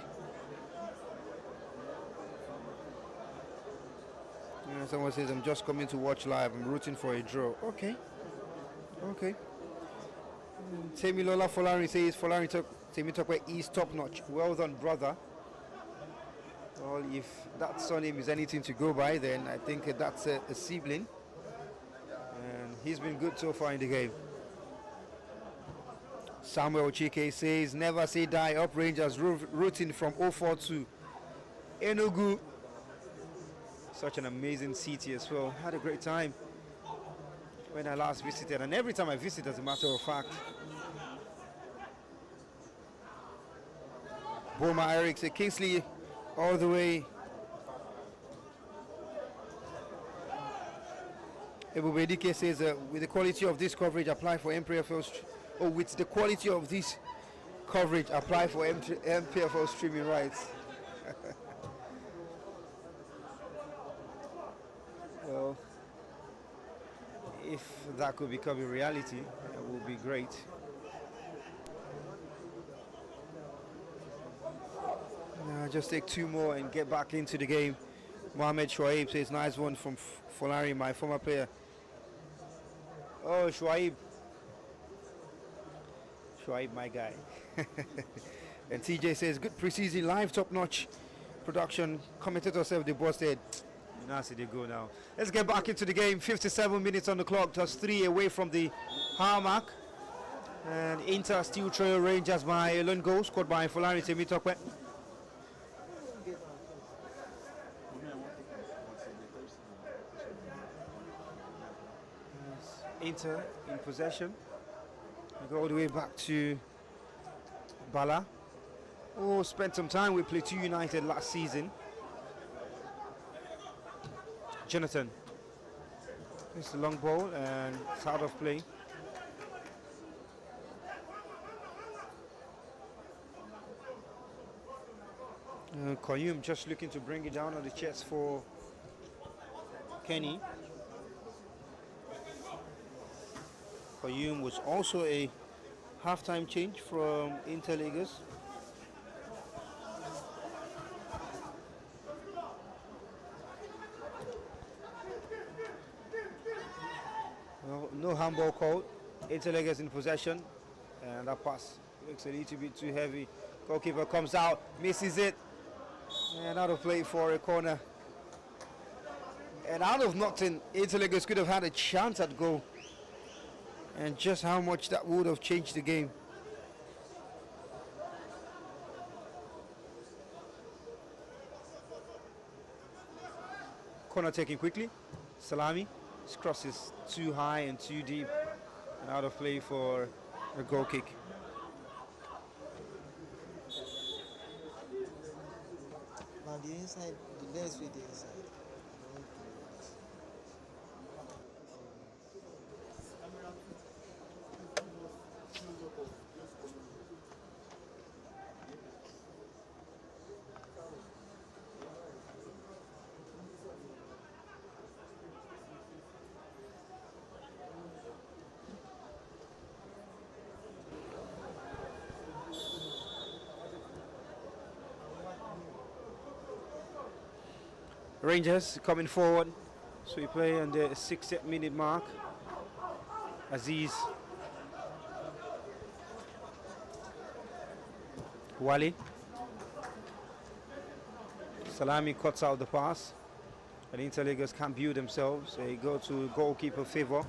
And someone says, I'm just coming to watch live. I'm rooting for a draw. Okay. Okay. Temilola Folari says, Temi Tokwe is top notch. Well done, brother. Well, if that surname is anything to go by, then I think that's a sibling. And he's been good so far in the game. Samuel Chike says, never say die, up Rangers rooting from 04 to Enugu. Such an amazing city as well. Had a great time when I last visited, and every time I visit, as a matter of fact. Boma Eric says, Kingsley all the way. Ebubedike says, with the quality of this coverage, apply for MPFL. With the quality of this coverage, apply for MPFL streaming rights. Well, if that could become a reality, it would be great. Just take two more and get back into the game. Mohamed Shuaib says, nice one from Folari, my former player. Oh, Shuaib, my guy. And TJ says, good preseason, live, top-notch production. Commentator said they busted. Nasty they go now. Let's get back into the game. 57 minutes on the clock. Just 3 away from the hour mark. And Inter still trail Rangers by a lone goal scored by Folari Temitokwe. Inter in possession. We go all the way back to Bala, who spent some time with Plateau United last season. Jonathan. It's the long ball and it's out of play. Koyum just looking to bring it down on the chest for Kenny. Koyum was also a half-time change from Intl. Well, no handball called. Intl in possession, and that pass looks a little bit too heavy. Goalkeeper comes out, misses it, and out of play for a corner. And out of nothing, Intl could have had a chance at goal. And just how much that would have changed the game. Corner taken quickly. Salami. His cross is too high and too deep. And out of play for a goal kick. Now the inside, the lens with the inside. Rangers coming forward, so we play on the 60th minute mark. Aziz, Wali, Salami cuts out the pass, and Intl can't build themselves. They go to goalkeeper favor.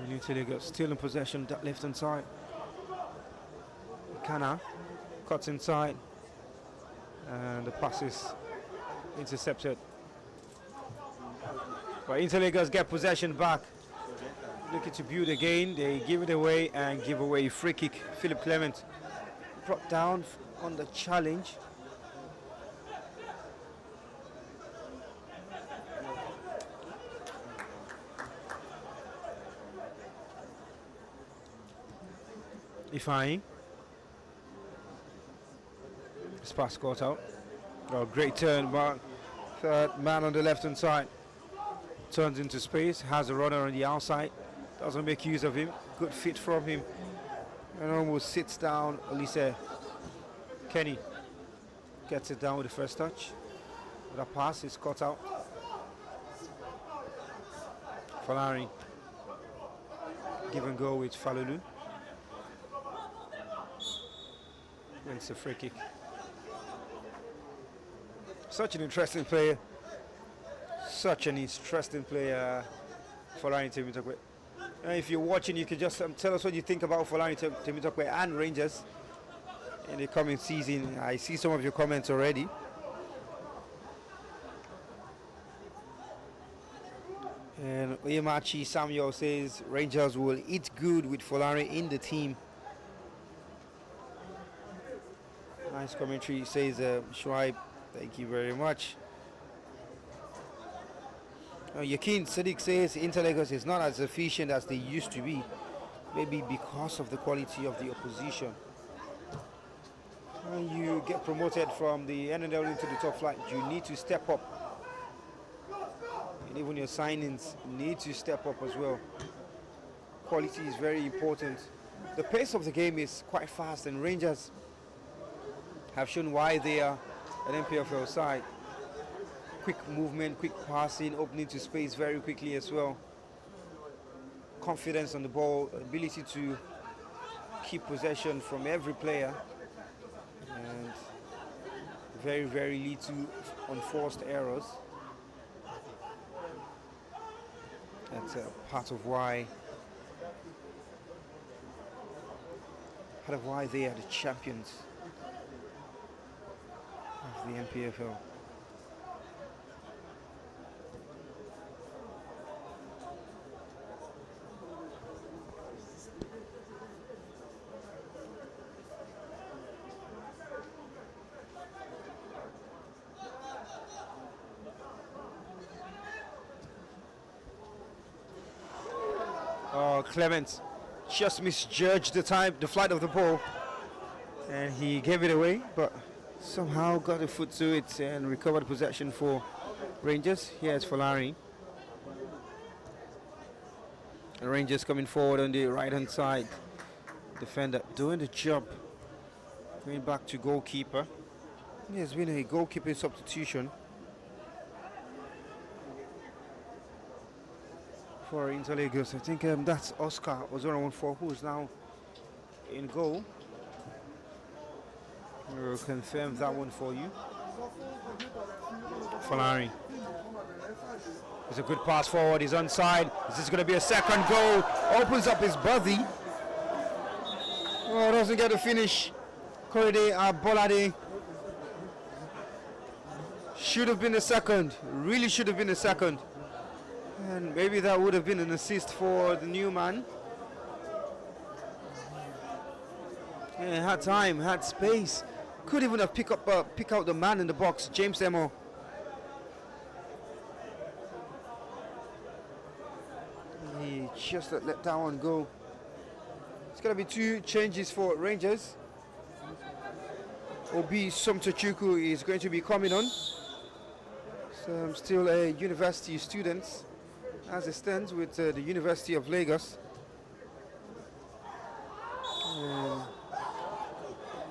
Intl still in possession, that left hand side. Kana cuts inside, and the pass is intercepted. But Intl get possession back. Looking to build again, they give it away and give away free kick. Philip Clement brought down on the challenge. Ifeanyi. This pass caught out. Oh, great turn, but third man on the left hand side turns into space, has a runner on the outside, doesn't make use of him. Good fit from him, and almost sits down. Elise Kenny gets it down with the first touch. The pass is caught out. Folari Give and go with Falulu. Wins the free kick. Such an interesting player. Such an interesting player, Folani Temitope. If you're watching, you can just tell us what you think about Folani Temitope and Rangers in the coming season. I see some of your comments already. And Oyemachi Samuel says Rangers will eat good with Folani in the team. Nice commentary, says Shuaib. Thank you very much. Yakin Sadiq says Inter Lagos is not as efficient as they used to be, maybe because of the quality of the opposition. When you get promoted from the NNL into the top flight, you need to step up. And even your signings need to step up as well. Quality is very important. The pace of the game is quite fast, and Rangers have shown why they are an MPFL side. Quick movement, quick passing, opening to space very quickly as well. Confidence on the ball, ability to keep possession from every player, and very, very little unforced errors. That's part of why they are the champions of the MPFL. Clement just misjudged the flight of the ball, and he gave it away, but somehow got a foot to it and recovered possession for Rangers. Here's Folari. Rangers coming forward on the right hand side. Defender doing the job. Going back to goalkeeper. There's been a goalkeeping substitution for Inter Lagos. I think that's Oscar Ozora14, who is now in goal. We'll confirm that one for you. Folari. It's a good pass forward. He's onside. Is this going to be a second goal? Opens up his body. Oh, doesn't get a finish. Korede Abolade. Should have been the second. Really should have been the second. And maybe that would have been an assist for the new man. Yeah, had time, had space. Could even have pick out the man in the box, James Emo. He just let that one go. It's going to be two changes for Rangers. Obi Somtochukwu is going to be coming on. So I'm still a university student, as it stands with the University of Lagos.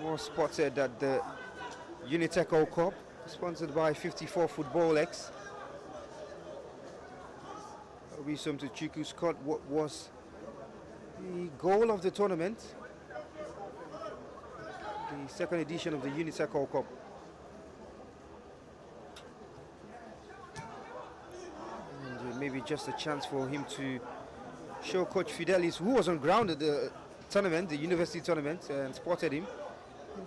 More spotted at the Uniteco Cup, sponsored by 54 Football X. Obisom Tuchiku scored what was the goal of the tournament, the second edition of the Uniteco Cup. And maybe just a chance for him to show Coach Fidelis, who was on ground at the tournament, the university tournament, and spotted him,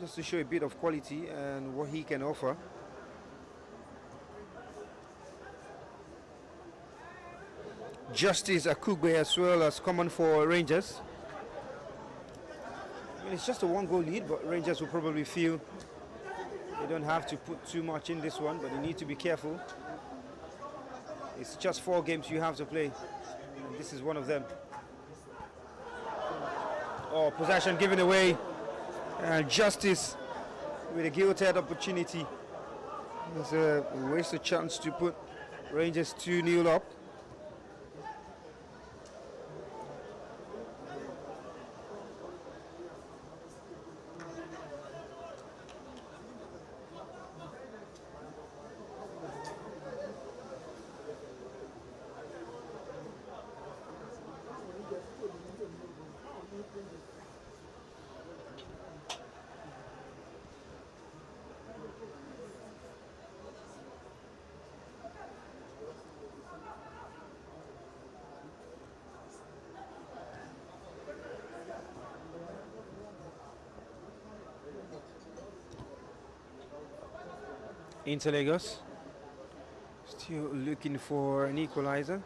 just to show a bit of quality and what he can offer. Justice Akugbe as well as common for Rangers. I mean, it's just a one-goal lead, but Rangers will probably feel they don't have to put too much in this one, but they need to be careful. It's just 4 games you have to play, and this is one of them. Oh, possession given away. And Justice with a guilty opportunity. It's a wasted chance to put Rangers 2-0 up. Intl Lagos still looking for an equalizer.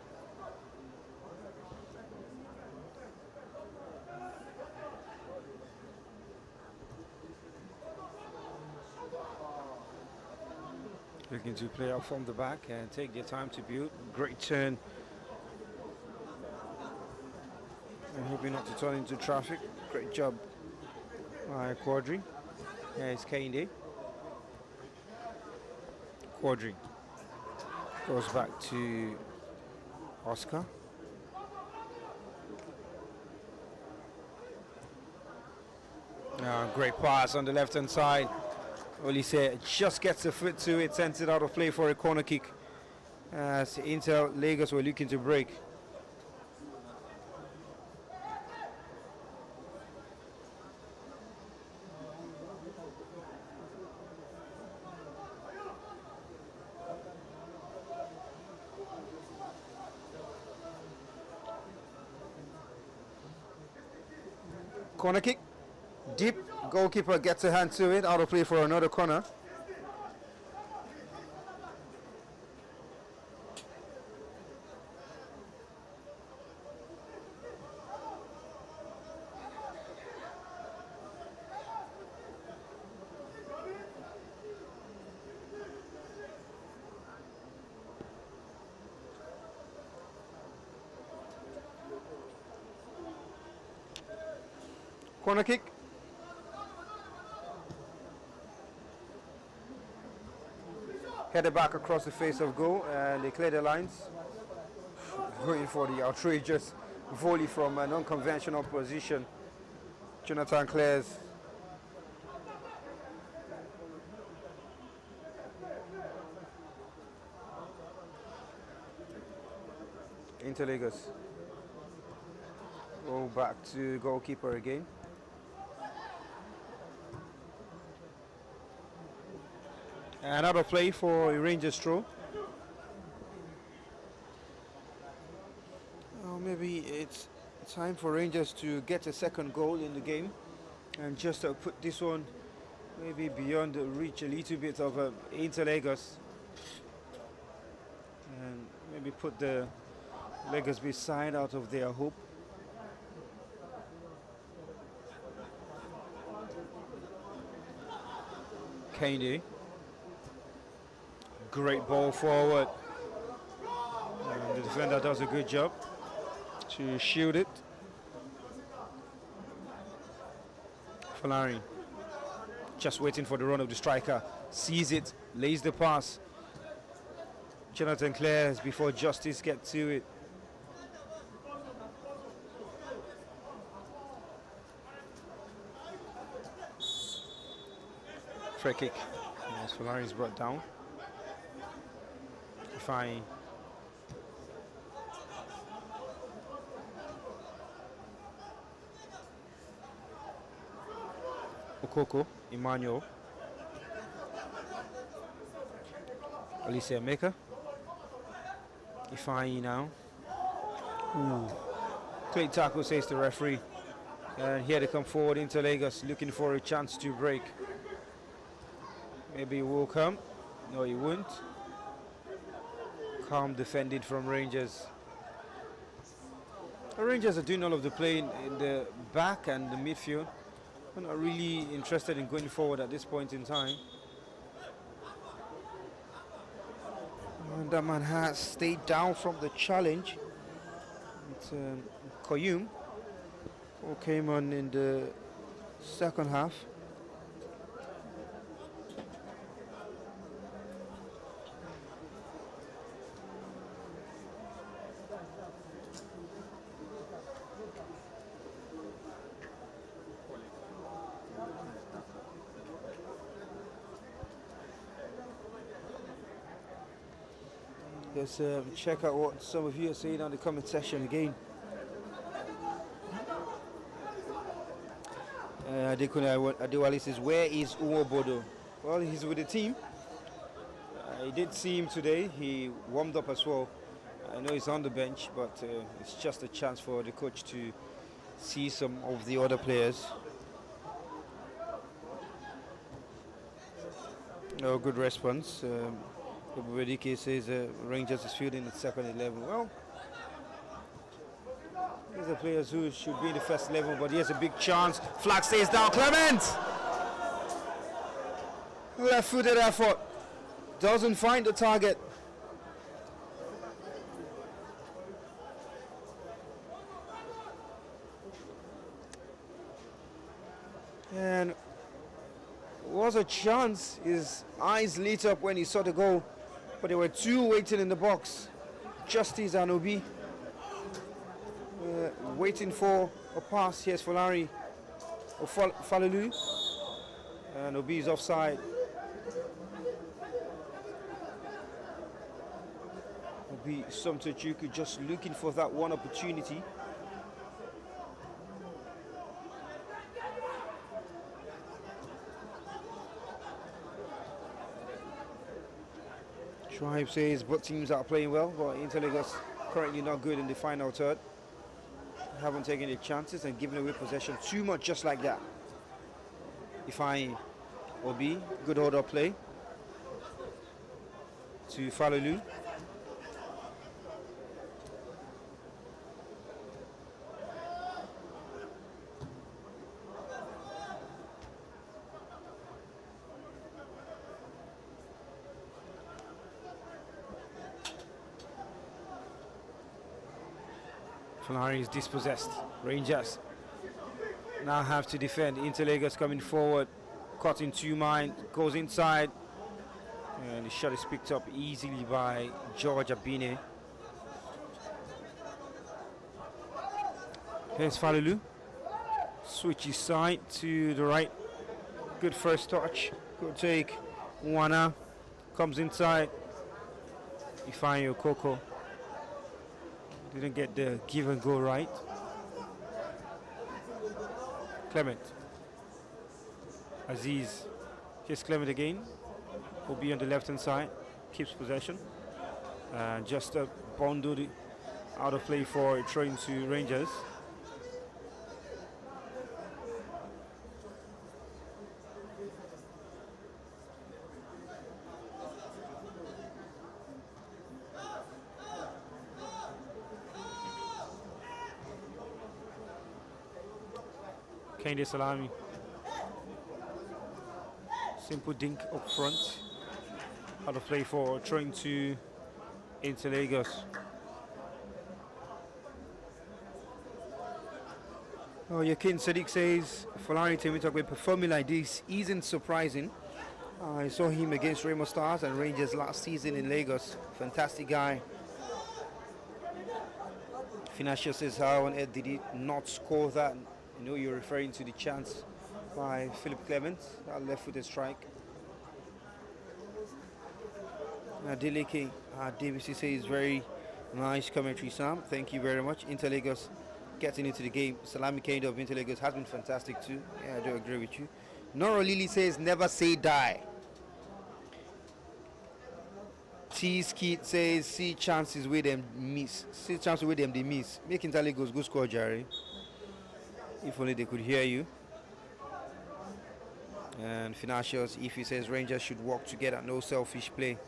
Looking to play out from the back and take their time to build. Great turn. I'm hoping not to turn into traffic. Great job by Quadri. It's Kende. Quadri goes back to Oscar. Great pass on the left hand side. Olise just gets the foot to it, sends it out of play for a corner kick. As Intl Lagos were looking to break. Corner kick, deep, goalkeeper gets a hand to it, out of play for another corner. Corner kick. Headed back across the face of goal and they clear the lines. Going for the outrageous volley from an unconventional position. Jonathan clears. Intl Lagos. Go back to goalkeeper again. Another play for a Rangers throw. Maybe it's time for Rangers to get a second goal in the game and just put this one maybe beyond the reach a little bit of Intl Lagos and maybe put the Lagos side out of their hope. Kende. Great ball forward. And the defender does a good job to shield it. Falari just waiting for the run of the striker. Sees it, lays the pass. Jonathan clears before Justice gets to it. Free kick. Yes, Falari is brought down. Fine. Okoko, Emmanuel. Alicia Meka. Ifeanyi now. Ooh. Great tackle, says the referee. And here they come forward into Lagos, looking for a chance to break. Maybe he will come. No, he won't. Calm defended from Rangers. The Rangers are doing all of the play in the back and the midfield. They're not really interested in going forward at this point in time. And that man has stayed down from the challenge. It's Koyum, who came on in the second half. Let's check out what some of you are saying on the comment section again. Adewale says, where is Uwobodo? Well, he's with the team. I did see him today. He warmed up as well. I know he's on the bench, but it's just a chance for the coach to see some of the other players. Oh, good response. Obedike says Rangers is fielding at second 11. Well, these are players who should be in the first 11, but here's a big chance. Flag stays down. Clement! Left-footed effort. Doesn't find the target. And was a chance. His eyes lit up when he saw the goal, but there were two waiting in the box. Justice and Obi waiting for a pass. Here's Folari or Falulu, and Obi is offside. Obi Somtochuku just looking for that one opportunity. Tribe says both teams are playing well, but Intl is currently not good in the final third. Haven't taken the chances and given away possession too much just like that. Ifeanyi Obi, good order play to Falulu. Falari is dispossessed. Rangers now have to defend. Intl coming forward, caught in two minds, goes inside, and the shot is picked up easily by George Abine. Here's Falulu, switches side to the right. Good first touch, good take. Wana comes inside. Ifeanyi Okoko didn't get the give and go right. Clement. Aziz. Here's Clement again. Will be on the left hand side. Keeps possession. Just a bundled out of play for a throw into Rangers. Kende Salami. Simple dink up front. Out of play for throwing to Intl. Oh, Yakin Sadiq says Falari Temitogwe performing like this isn't surprising. I saw him against Remo Stars and Rangers last season in Lagos. Fantastic guy. Financial says how on earth did he not score that? I know you're referring to the chance by Philip Clement, that left-footed strike. Adeleke DBC says very nice commentary, Sam. Thank you very much. Intl getting into the game. Salami Kendo of Intl has been fantastic too. Yeah, I do agree with you. Noro Lily says never say die. T Skit says see chances with them miss. See chances with them they miss. Make Intl go score, Jerry. If only they could hear you. And Financials, if he says Rangers should work together, no selfish play.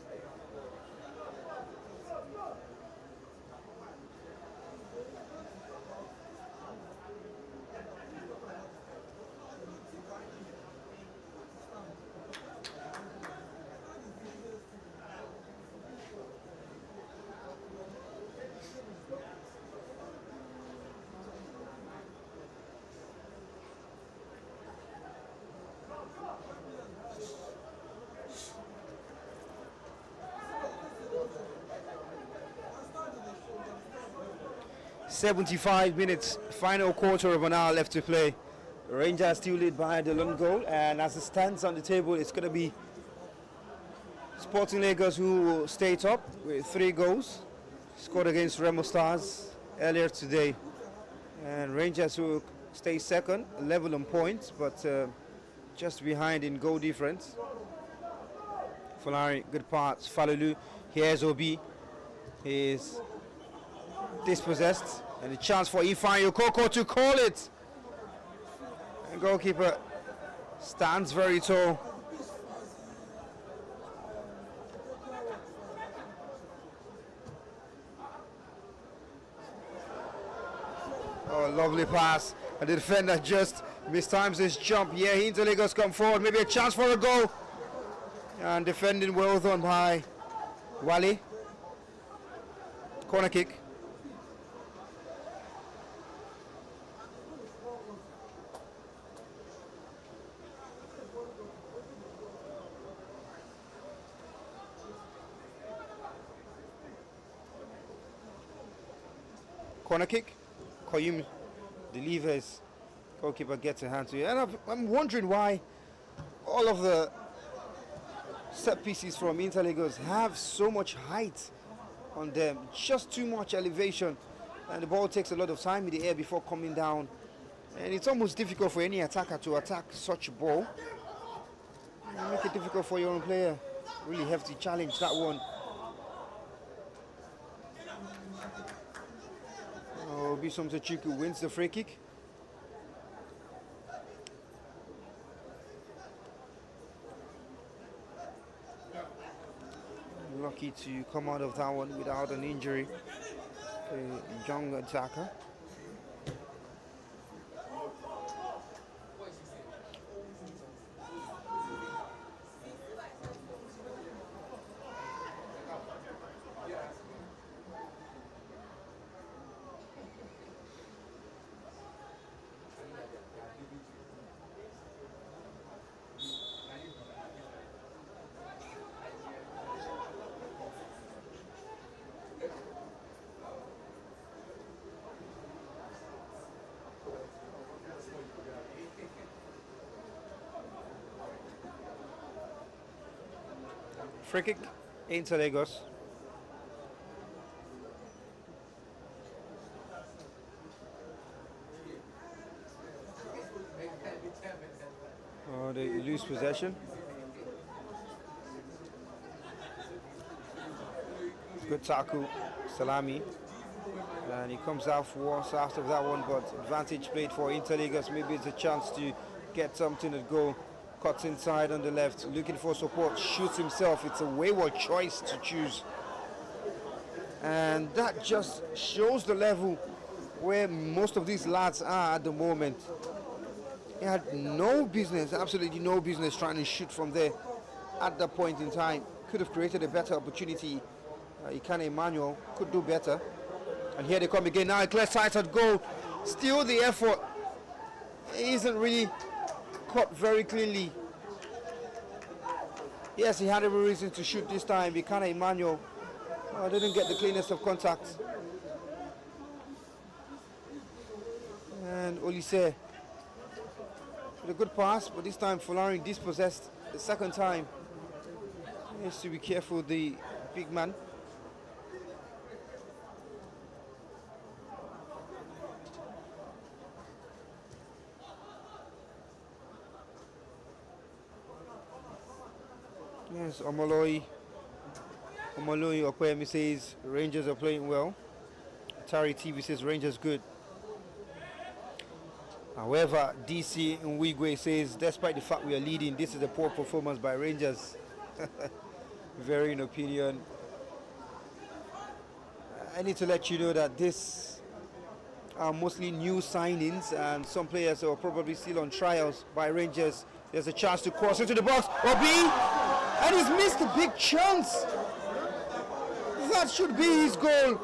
.75 minutes, final quarter of an hour left to play. Rangers still lead by the lone goal, and as it stands on the table, it's going to be Sporting Lagos who will stay top with 3 goals, scored against Remo Stars earlier today. And Rangers will stay second, level on points, but just behind in goal difference. Falari, good parts. Falulu, here's Obi. He is dispossessed. And a chance for Ifeanyi Okoko to call it. And goalkeeper stands very tall. Oh, lovely pass. And the defender just mistimes his jump. Yeah, Intl Lagos come forward. Maybe a chance for a goal. And defending well done by Wale. Corner kick. Corner kick. Koyum delivers. Goalkeeper gets a hand to it. And I'm wondering why all of the set pieces from Intl Lagos have so much height on them. Just too much elevation. And the ball takes a lot of time in the air before coming down. And it's almost difficult for any attacker to attack such a ball. You make it difficult for your own player. Really hefty challenge, that one. Bisom Chiku wins the free kick. Lucky to come out of that one without an injury. A young attacker. Free kick into Lagos. Oh, they lose possession. Good tackle, Salami. And he comes out for us after that one, but advantage played for Intl Lagos. Maybe it's a chance to get something at goal. Cuts inside on the left, looking for support, shoots himself. It's a wayward choice to choose. And that just shows the level where most of these lads are at the moment. He had no business, absolutely no business trying to shoot from there at that point in time. Could have created a better opportunity. Ikane Emmanuel could do better. And here they come again. Now a clear sight at goal. Still the effort. It isn't really caught very cleanly. Yes, he had every reason to shoot this time. Ikane Emmanuel didn't get the cleanest of contacts. And Olise with a good pass, but this time Fulani dispossessed the second time. He has to be careful, the big man. Yes, Omoloi Okwemi says Rangers are playing well. Tari TV says Rangers good. However, DC Nwigwe says despite the fact we are leading, this is a poor performance by Rangers. Varying opinion. I need to let you know that this are mostly new signings and some players are probably still on trials by Rangers. There's a chance to cross into the box. Obi! And he's missed a big chance. That should be his goal.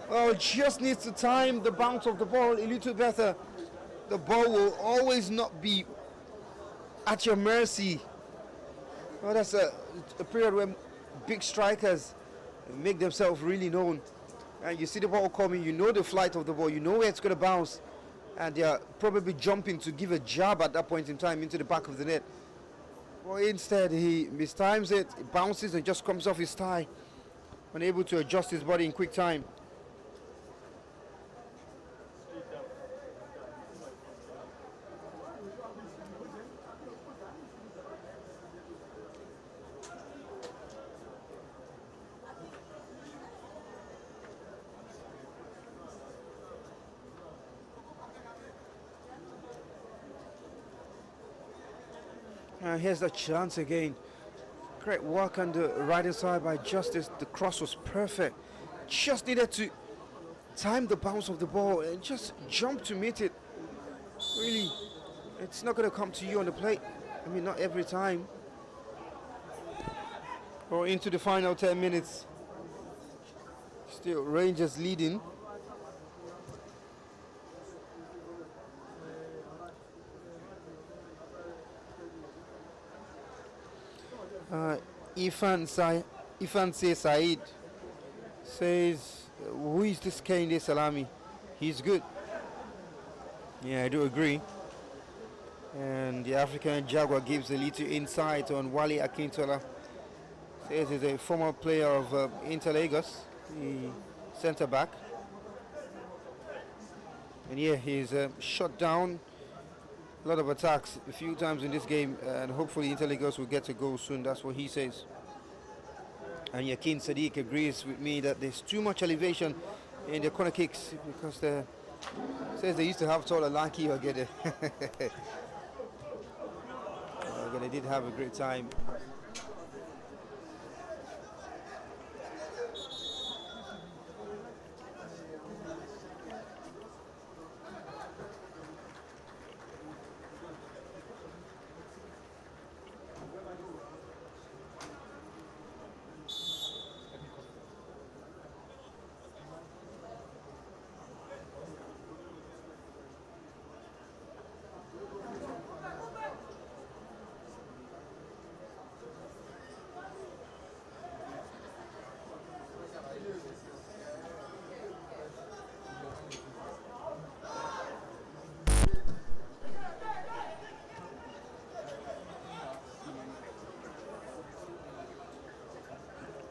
Oh, just needs to time the bounce of the ball a little better. The ball will always not be at your mercy. Well, that's a period where big strikers make themselves really known. And you see the ball coming, you know the flight of the ball, you know where it's going to bounce. And they are probably jumping to give a jab at that point in time into the back of the net. Well, instead, he mistimes it, it bounces and just comes off his thigh. Unable to adjust his body in quick time. Here's the chance again. Great work on the right hand side by Justice. The cross was perfect. Just needed to time the bounce of the ball and just jump to meet it. Really, it's not going to come to you on the plate. I mean, not every time. Or into the final 10 minutes. Still, Rangers leading. Ifan Said says, who is this Kehinde Salami? He's good. Yeah, I do agree. And the African Jaguar gives a little insight on Wale Akintola. Says he's a former player of Intl Lagos, the centre back. And yeah, he's shut down a lot of attacks a few times in this game, and hopefully Intl Lagos will get a goal soon. That's what he says. And Yakin Sadiq agrees with me that there's too much elevation in the corner kicks because says they used to have taller Lanky Ogede. They did have a great time.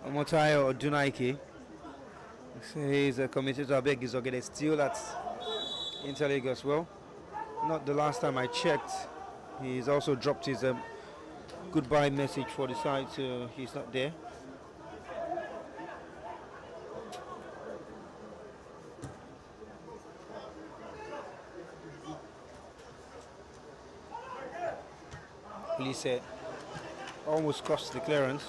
Omotayo Odunaike says a commentator beg is okay, still at Intl Lagos. Well, not the last time I checked. He's also dropped his goodbye message for the side, so he's not there. Police almost cost the clearance.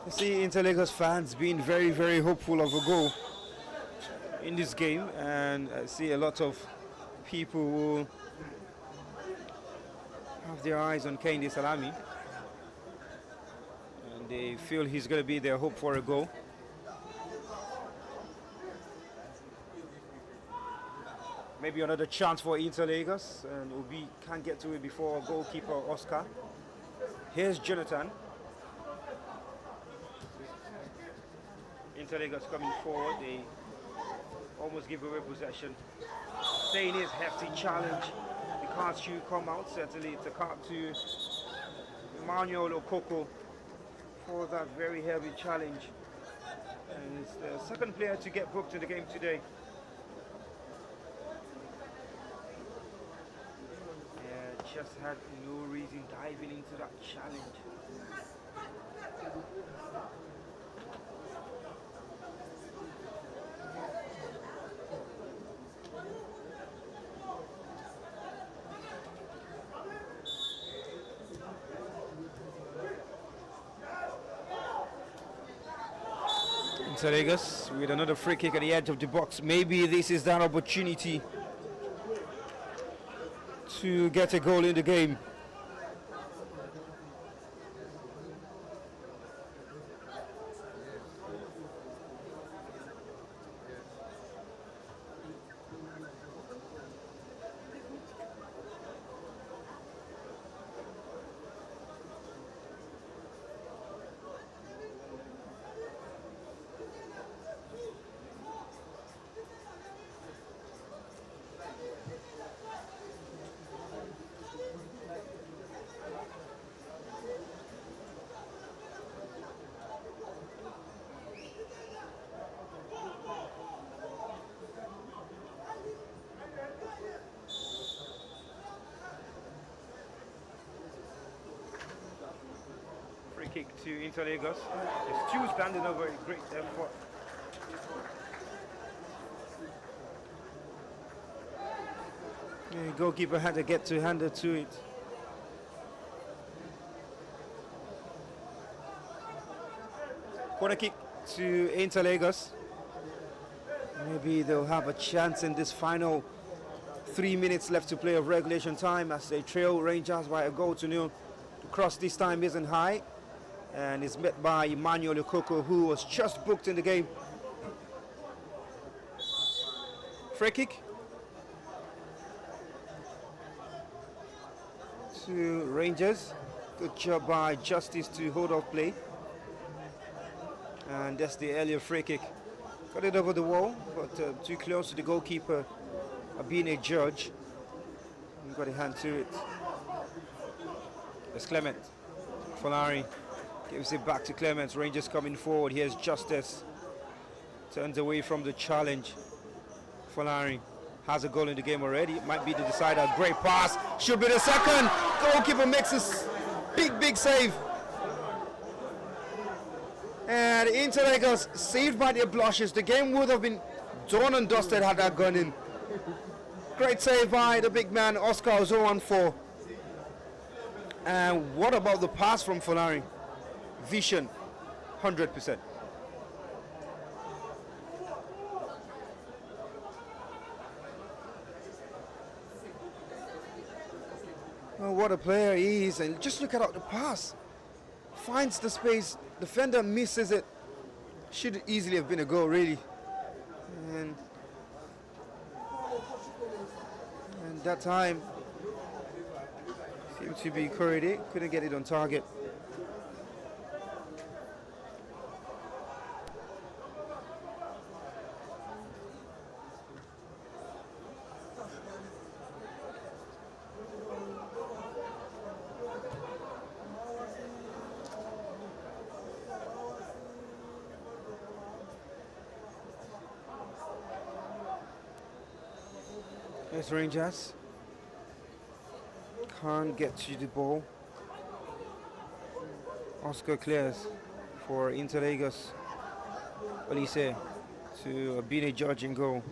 See Intl Lagos fans being very, very hopeful of a goal in this game, and I see a lot of people who have their eyes on Kehinde Salami, and they feel he's going to be their hope for a goal. Maybe another chance for Intl Lagos, and Obi can't get to it before goalkeeper Oscar. Here's Jonathan. Intl Lagos coming forward, they almost give away possession. Saying his hefty challenge, the card should come out. Certainly it's a card to Emmanuel Okoko for that very heavy challenge. And it's the second player to get booked in the game today. Yeah, just had no reason diving into that challenge. Intl Lagos with another free kick at the edge of the box. Maybe this is that opportunity to get a goal in the game. kick to Intl Lagos. There's two standing over, a great effort. Yeah, goalkeeper had to get two-handed to it. Corner kick to Intl Lagos. Maybe they'll have a chance in this final 3 minutes left to play of regulation time as they trail Rangers by a goal to nil. The cross this time isn't high and is met by Emmanuel Okoko, who was just booked in the game. Free kick to Rangers. Good job by Justice to hold off play. And that's the earlier free kick. Got it over the wall, but too close to the goalkeeper, being a judge. And got a hand to it. It's Clement. Folari gives it back to Clement. Rangers coming forward. Here's Justice. Turns away from the challenge. Folari has a goal in the game already. It might be the decider. Great pass. Should be the second. Goalkeeper makes a big save. And Intl Lagos saved by their blushes. The game would have been done and dusted had that gone in. Great save by the big man, Oscar Ozoanfo. And what about the pass from Folari? Vision, 100%. Oh, what a player he is. And just look at the pass. Finds the space, defender misses it. Should easily have been a goal, really. And that time seemed to be Korede, couldn't get it on target. Yes, Rangers can't get to the ball. Oscar clears for Intl Lagos. Olise to be a judge in goal.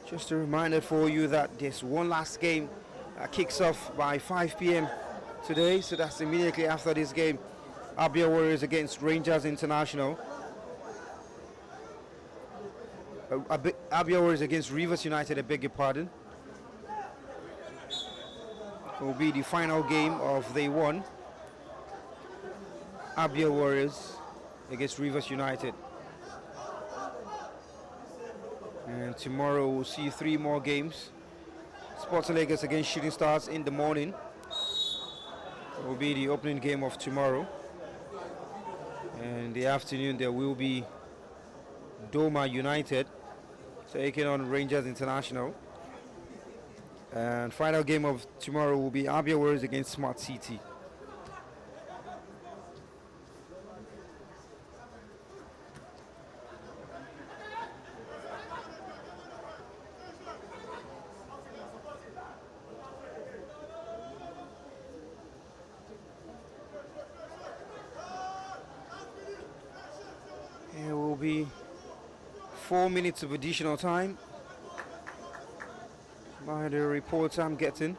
Just a reminder for you that there's one last game that kicks off by 5 p.m. today, so that's immediately after this game. Abia Warriors against Rangers International. Abia Warriors against Rivers United, I beg your pardon. It will be the final game of day one. Abia Warriors against Rivers United. And tomorrow we'll see 3 more games. Sports Lagos against Shooting Stars in the morning. It will be the opening game of tomorrow. And in the afternoon there will be Doma United taking on Rangers International. And final game of tomorrow will be Abia Warriors against Smart City. There will be 4 minutes of additional time by the reports I'm getting.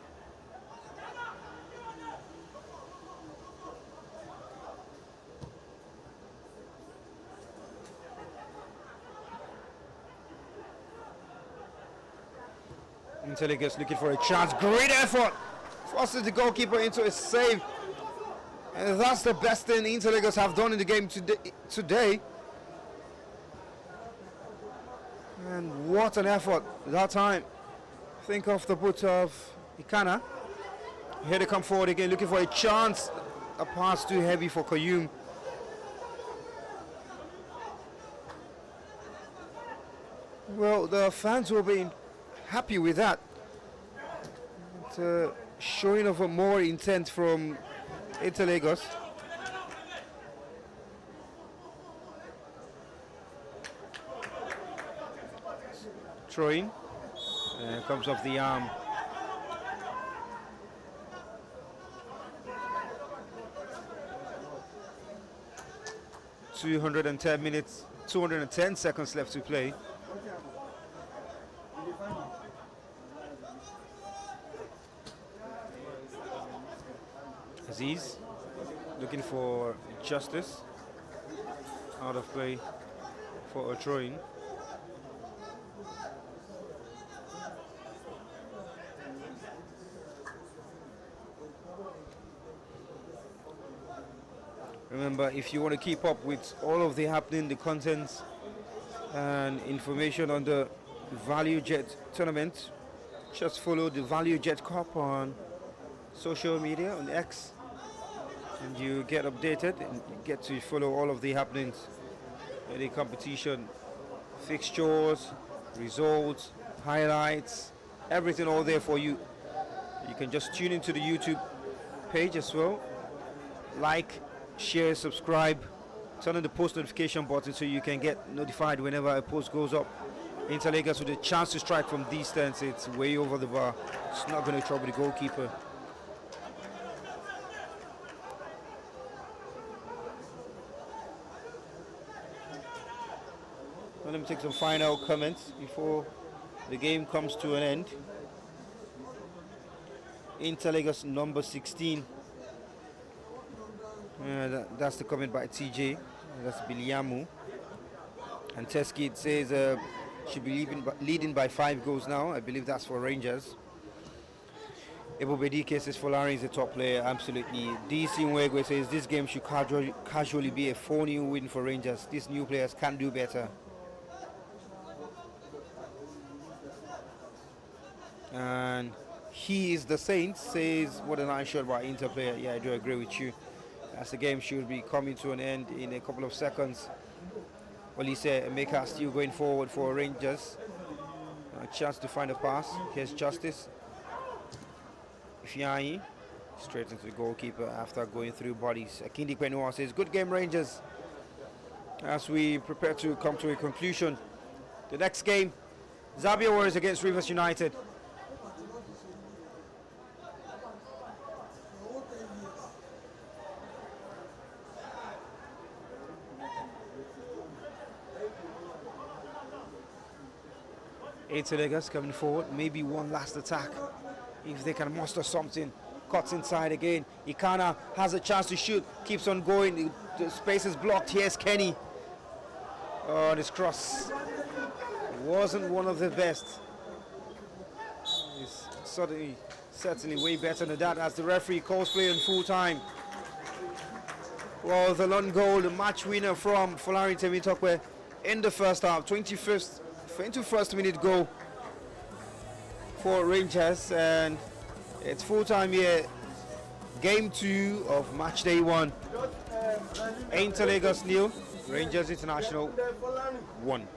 Intl Lagos looking for a chance. Great effort! Forces the goalkeeper into a save. And that's the best thing Intl Lagos have done in the game today. And what an effort that time. Think off the boot of Ikana. Here they come forward again, looking for a chance. A pass too heavy for Koyum. Well, the fans will be happy with that. But, showing of a more intent from Intl Lagos. Throwing. Comes off the arm 210 minutes, 210 seconds left to play. Aziz looking for justice. Out of play for a throw-in. Remember, if you want to keep up with all of the happening, the contents and information on the Value Jet tournament, just follow the Value Jet Cup on social media, on X, and you get updated and get to follow all of the happenings in the competition, fixtures, results, highlights, everything all there for you. You can just tune into the YouTube page as well, like, share, subscribe, turn on the post notification button so you can get notified whenever a post goes up. Intl Lagos with a chance to strike from distance. It's way over the bar. It's not going to trouble the goalkeeper. Let me take some final comments before the game comes to an end. Intl Lagos number 16. That's the comment by TJ. That's Biliamu. And Teskid says should be leading by 5 goals now. I believe that's for Rangers. Ebo Bedike says Folari is a top player. Absolutely. DC Nwegwe says this game should casually be a 4-0 win for Rangers. These new players can do better. And he is the Saints says what a nice shot by Inter player. Yeah, I do agree with you. As the game should be coming to an end in a couple of seconds. Olise Emeka still going forward for Rangers. A chance to find a pass. Here's Justice. Ifeanyi straight into the goalkeeper after going through bodies. Akindi Kwenua says, good game Rangers. As we prepare to come to a conclusion. The next game, Zambia Warriors against Rivers United. Intl Lagos coming forward, maybe one last attack. If they can muster something, cuts inside again. Ikana has a chance to shoot, keeps on going. The space is blocked. Here's Kenny. Oh, this cross wasn't one of the best. It's certainly way better than that as the referee calls play in full time. Well, the lone goal, the match winner from Folari Temitokwe in the first half, 21st minute goal for Rangers, and it's full time here. Game 2 of match day 1. Intl Lagos 0, Rangers International 1.